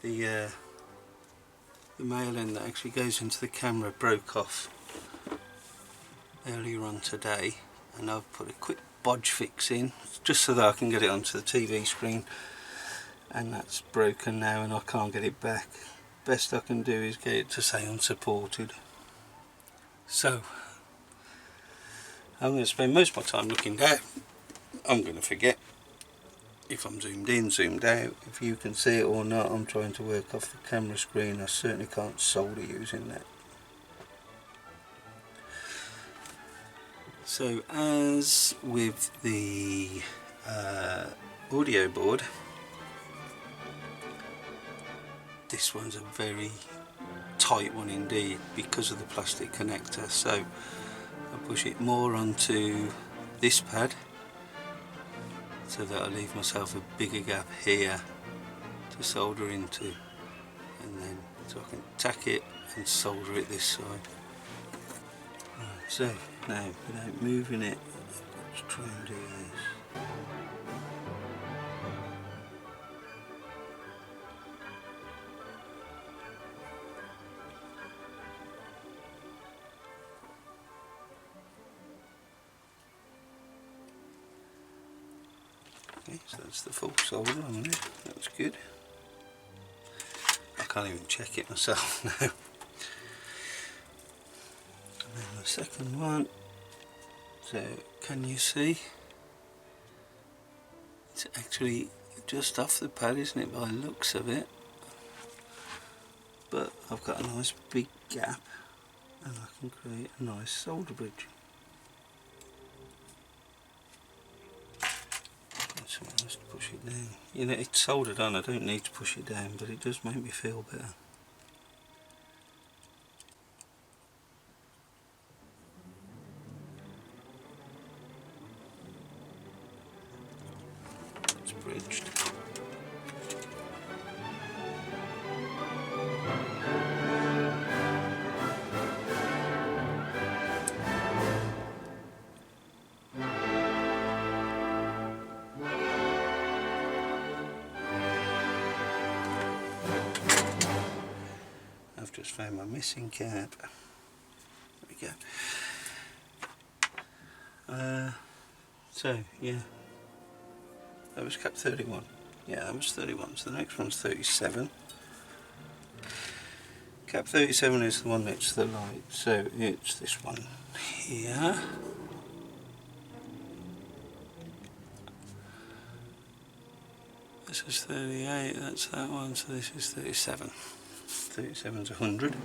[SPEAKER 1] The male end that actually goes into the camera broke off earlier on today, and I've put a quick bodge fix in just so that I can get it onto the TV screen, and that's broken now and I can't get it back. Best I can do is get it to say unsupported. So I'm going to spend most of my time looking down. I'm going to forget if I'm zoomed in, zoomed out, if you can see it or not. I'm trying to work off the camera screen. I certainly can't solder using that. So as with the audio board, this one's a very tight one indeed because of the plastic connector. So I push it more onto this pad so that I leave myself a bigger gap here to solder into, and then so I can tack it and solder it this side. Right, so now without moving it, let's try and do this. Okay, so that's the full solder on there, that's good. I can't even check it myself now. And then the second one, so can you see? It's actually just off the pad, isn't it, by the looks of it? But I've got a nice big gap and I can create a nice solder bridge. Someone has to push it down. You know, it's soldered on, I don't need to push it down, but it does make me feel better. It's bridged. I've just found my missing cap. There we go. So yeah, That was cap 31. Yeah, that was 31. So the next one's 37. Cap 37 is the one next to the light, so it's this one here. This is 38, that's that one, so this is 37. 37's 100.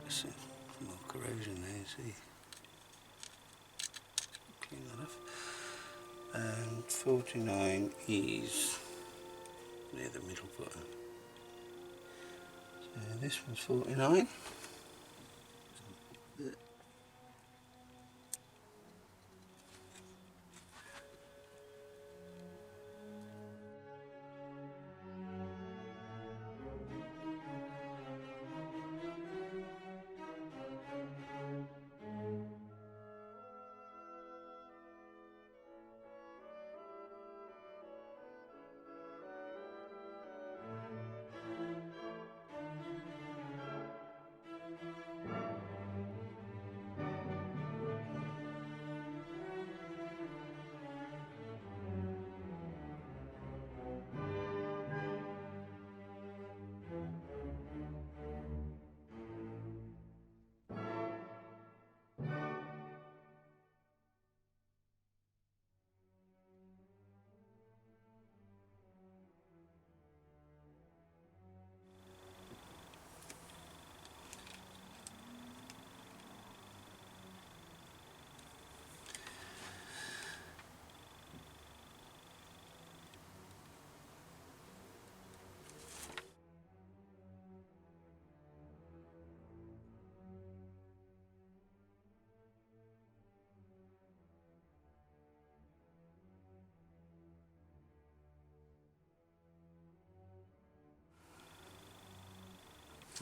[SPEAKER 1] Some more corrosion there, see? Clean that off. And 49 is near the middle button. So this one's 49.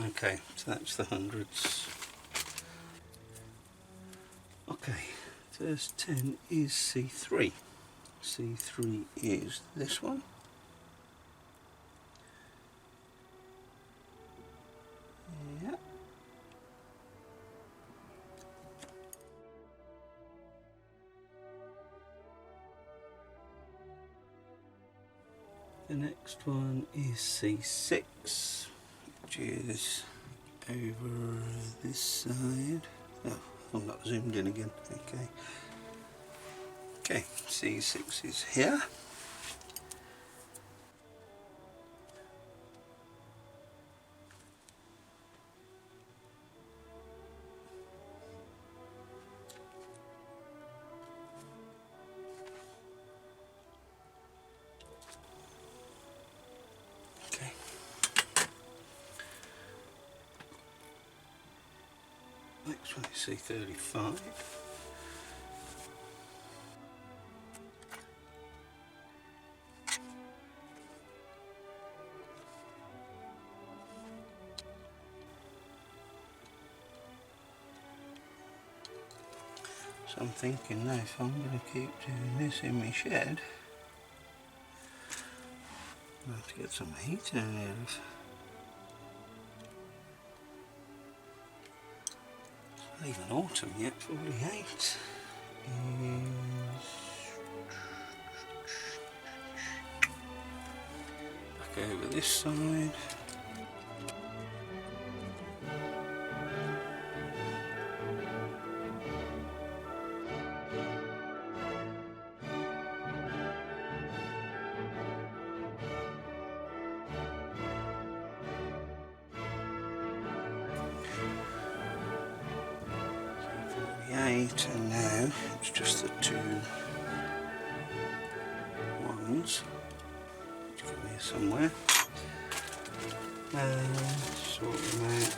[SPEAKER 1] Okay, so that's the hundreds. Okay, first 10 is C3. C3 is this one. Yeah. The next one is C6, which is over this side. Oh, I'm not zoomed in again. Okay. Okay, C6 is here. Okay. Next one is C35. So I'm thinking now if I'm going to keep doing this in my shed, I'll have to get some heat in here. It's not even autumn yet, 48 is back over this side. 8, and now it's just the 2 ones. It's got here somewhere. And sort them out.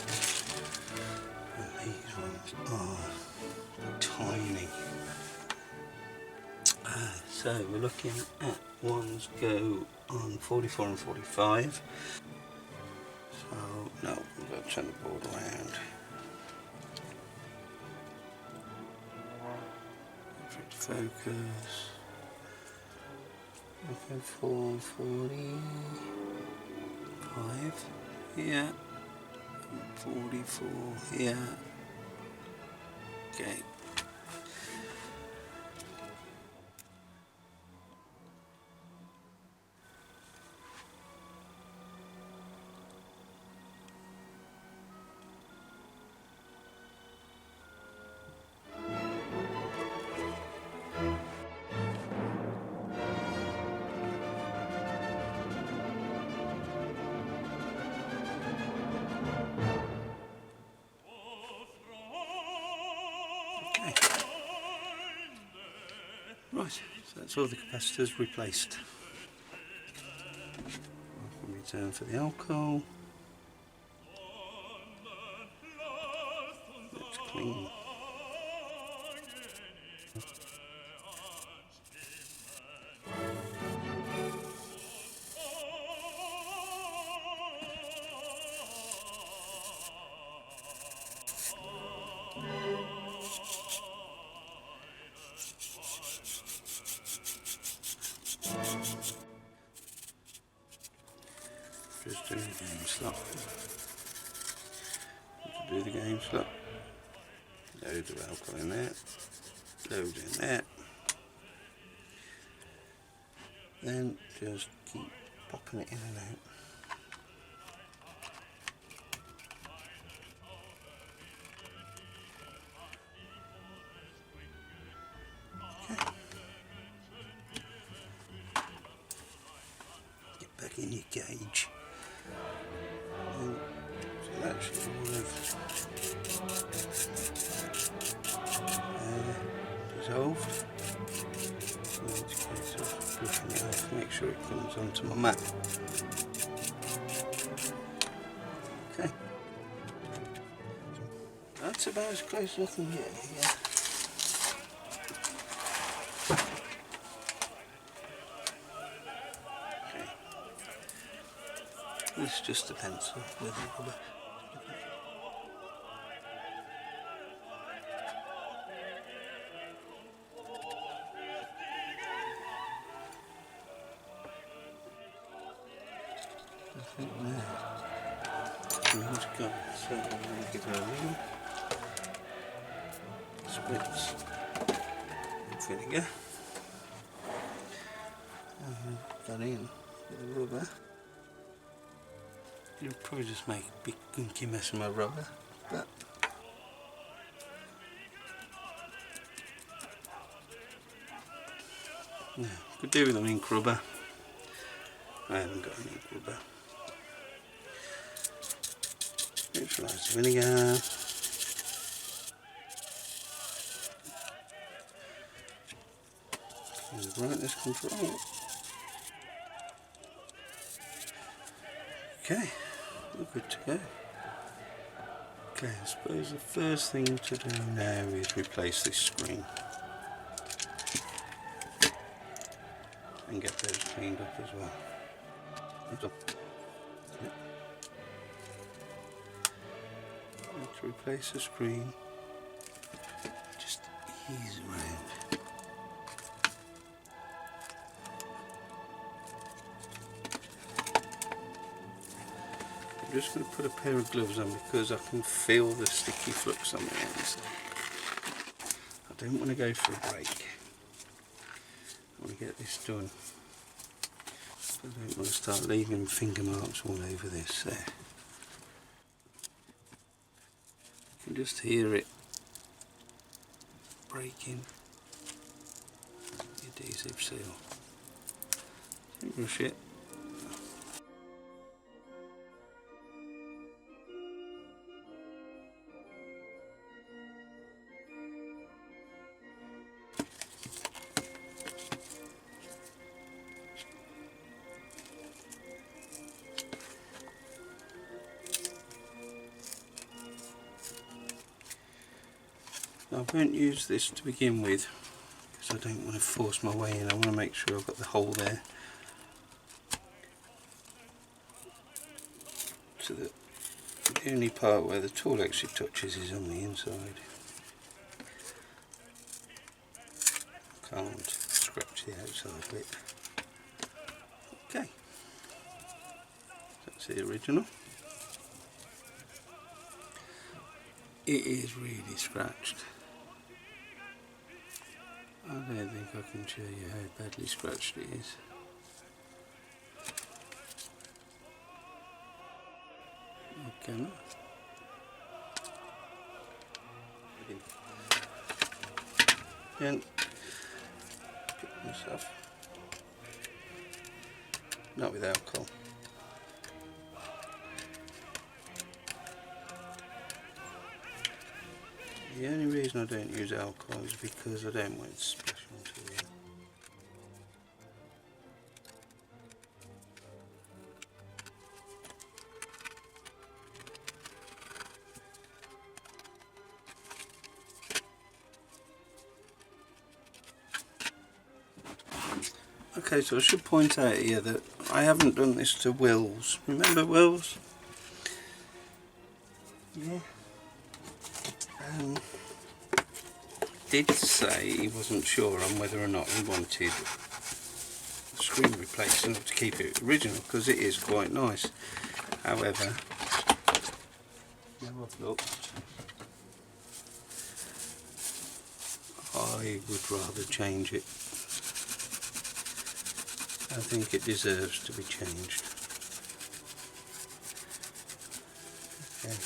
[SPEAKER 1] And these ones are tiny. So we're looking at ones go on 44 and 45. So no, we've got to turn the board around. Focus. Looking for 45 here, 44 here. Okay. Right, so that's all the capacitors replaced. Return for the alcohol. Let's clean. Just do the game slot. To do the game slot. Loads of alcohol in there. Loads in there. Then just keep popping it in and out. Okay. Get back in your gauge. So that should all have dissolved. In this case of pushing it off, make sure it comes onto my mat. Okay. That's about as close as I can get here. Okay. This is just a pencil with a rubber. I think now green's gone, so I'm going to give it a ring. Spritz and vinegar. And that in with the rubber. You'll probably just make a big gunky mess of my rubber, but yeah, could do with an ink rubber. I haven't got an ink rubber. Neutralise the vinegar. And the brightness control. Okay, we're good to go. Okay, I suppose the first thing to do now is replace this screen. And get those cleaned up as well. To replace the screen, just ease around. I'm just going to put a pair of gloves on because I can feel the sticky flux on my hands. I don't want to go for a break. I want to get this done. I don't want to start leaving finger marks all over this there. You can just hear it breaking the adhesive seal. Don't rush it. I won't use this to begin with because I don't want to force my way in. I want to make sure I've got the hole there so that the only part where the tool actually touches is on the inside. Can't scratch the outside bit. Okay, that's the original. It is really scratched. I don't think I can show you how badly scratched it is. Okay. Then pick this off. Not with alcohol. The only reason I don't use alcohol is because I don't want it to splash onto the Okay, so I should point out here that I haven't done this to Will's. Remember Will's? Yeah. Did say he wasn't sure on whether or not he wanted the screen replaced enough to keep it original, because it is quite nice. However, now I've looked, I would rather change it. I think it deserves to be changed. Okay.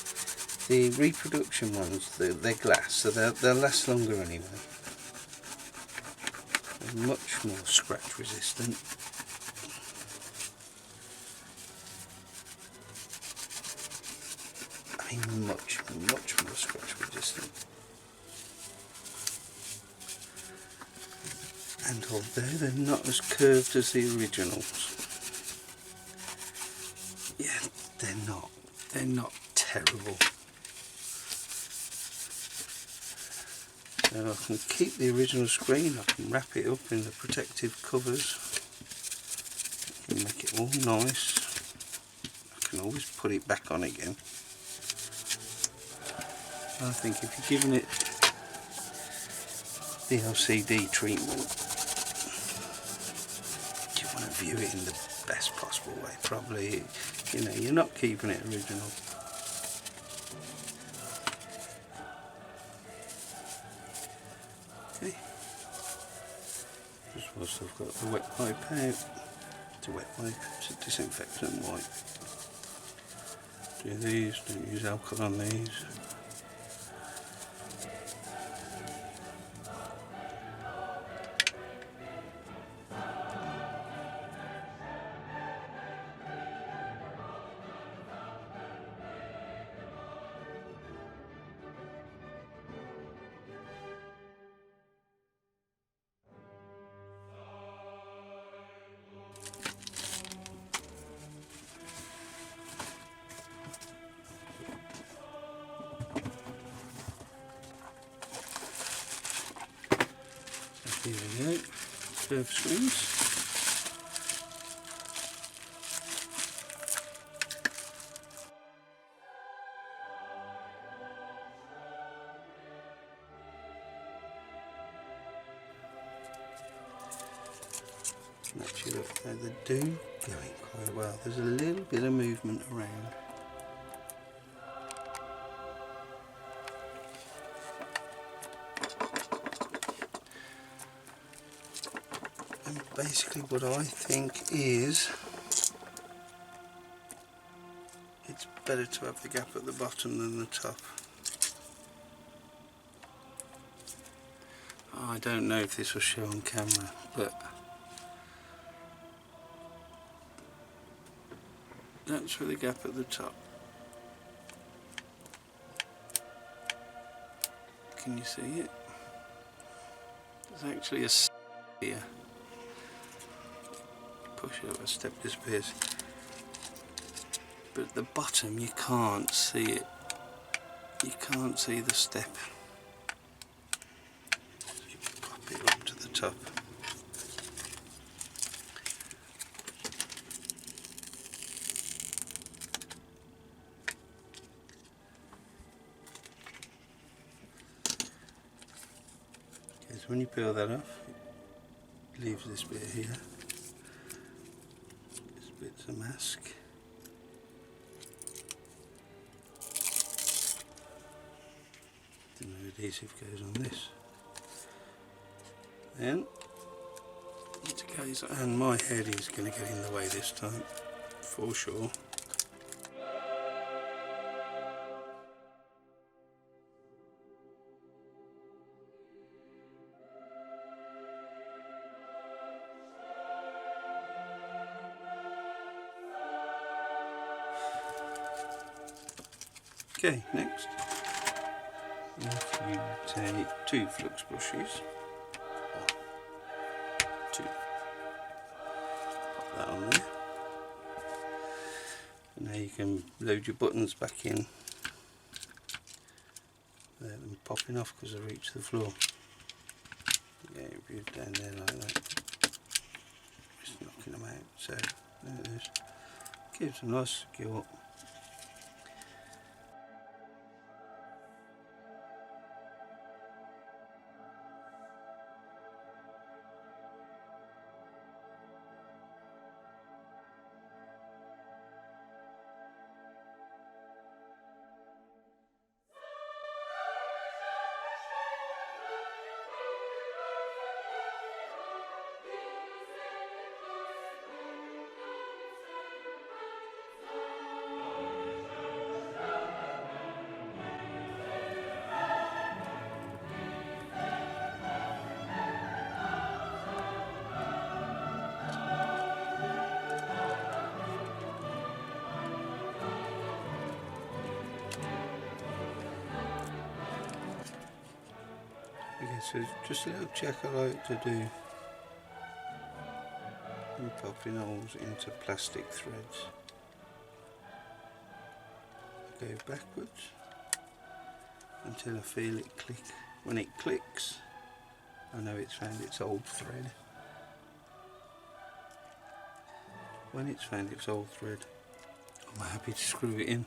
[SPEAKER 1] The reproduction ones, they're glass, so they'll last longer anyway. They're much more scratch resistant. I mean much more scratch resistant. And although they're not as curved as the originals, yeah, they're not terrible. So I can keep the original screen, I can wrap it up in the protective covers, I can make it all nice, I can always put it back on again. I think if you're giving it the LCD treatment, you want to view it in the best possible way. Probably, you know, you're not keeping it original. Okay. Just whilst I've got the wet wipe out, it's a wet wipe, it's a disinfectant wipe. Do these, don't use alcohol on these. Here we go, curved screens. Actually look, now they do going quite well. There's a little bit of movement around. And basically what I think is, it's better to have the gap at the bottom than the top. I don't know if this will show on camera, but that's for the gap at the top. Can you see it? There's actually a here. Push it, a step disappears. But at the bottom you can't see it. You can't see the step. top. Okay, so when you peel that off, it leaves this bit here. This bit's a mask. Then the adhesive goes on this. Then it goes, and my head is going to get in the way this time, for sure. Okay, next, if you take 2 flux brushes, 2, pop that on there, and now you can load your buttons back in without them popping off because they reach the floor. Yeah, if you're down there like that, just knocking them out, so there it is. Gives a nice skill. Okay, so just a little check I like to do. I'm popping holes into plastic threads. I go backwards until I feel it click. When it clicks, I know it's found its old thread. When it's found its old thread, I'm happy to screw it in.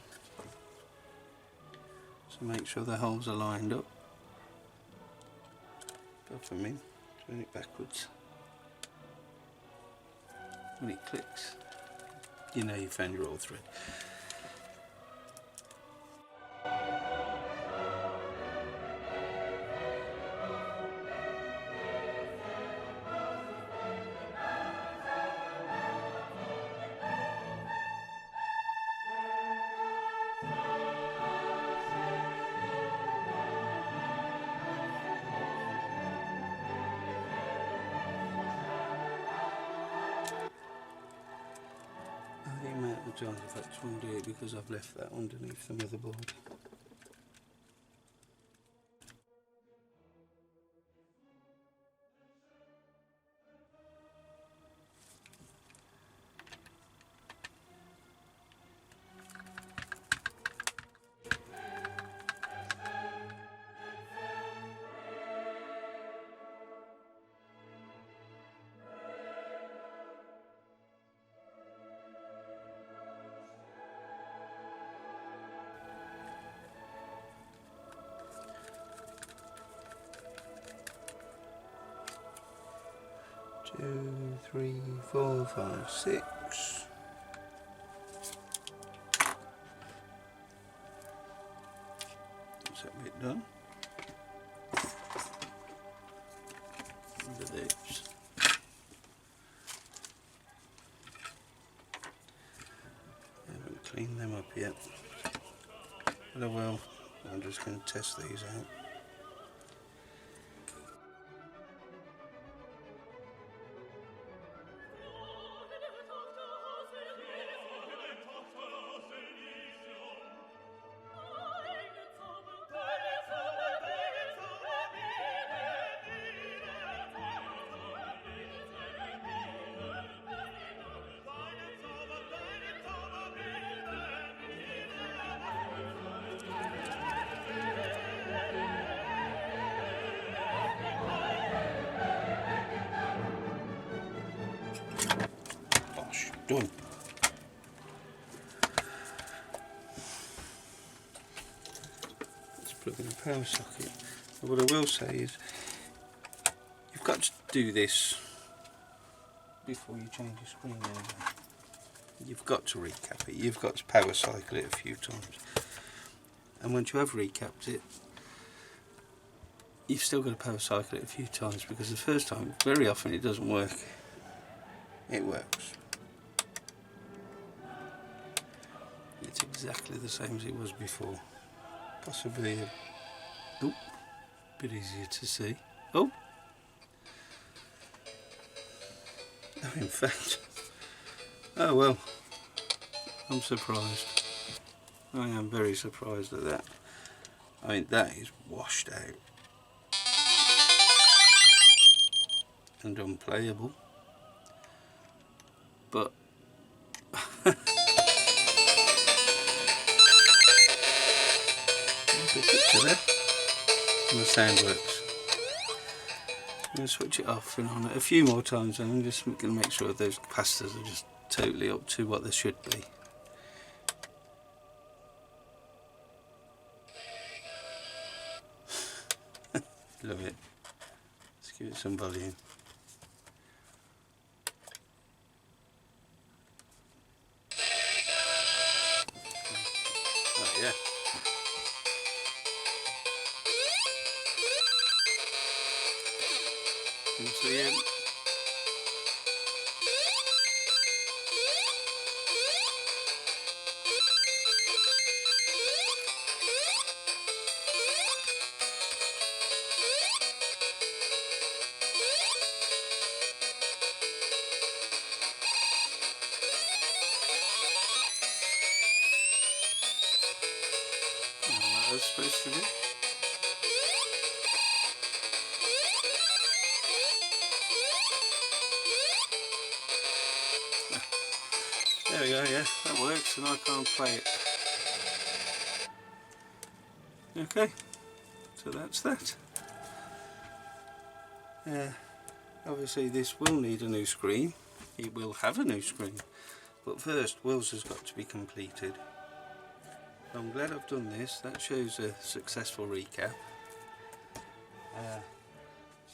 [SPEAKER 1] So make sure the holes are lined up. Pop them in, turn it backwards. When it clicks, you know you found your old thread. The amount of times I've had to undo it because I've left that underneath the motherboard. Two, 3, 4, 5, 6. That's that bit done. Under these. I haven't cleaned them up yet. But I will. I'm just going to test these out. done. Let's plug in a power socket. What I will say is, you've got to do this before you change your screen anyway. You've got to recap it, you've got to power cycle it a few times. And once you have recapped it, you've still got to power cycle it a few times, because the first time, very often it doesn't work. It works. It's exactly the same as it was before. Possibly a bit easier to see. Oh! No, in fact, oh well, I'm surprised. I am very surprised at that. I mean, that is washed out and unplayable. But picture there, and the sound works. I'm going to switch it off and on it a few more times, and I'm just going to make sure those capacitors are just totally up to what they should be. Love it. Let's give it some volume. Oh yeah. Can you see it? What I was supposed to do. There we go, yeah, that works, and I can't play it. Okay, so that's that. Obviously this will need a new screen. It will have a new screen. But first, wheels has got to be completed. I'm glad I've done this. That shows a successful recap.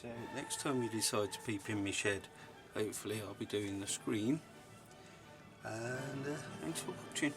[SPEAKER 1] So next time we decide to peep in my shed, hopefully I'll be doing the screen. And thanks for watching.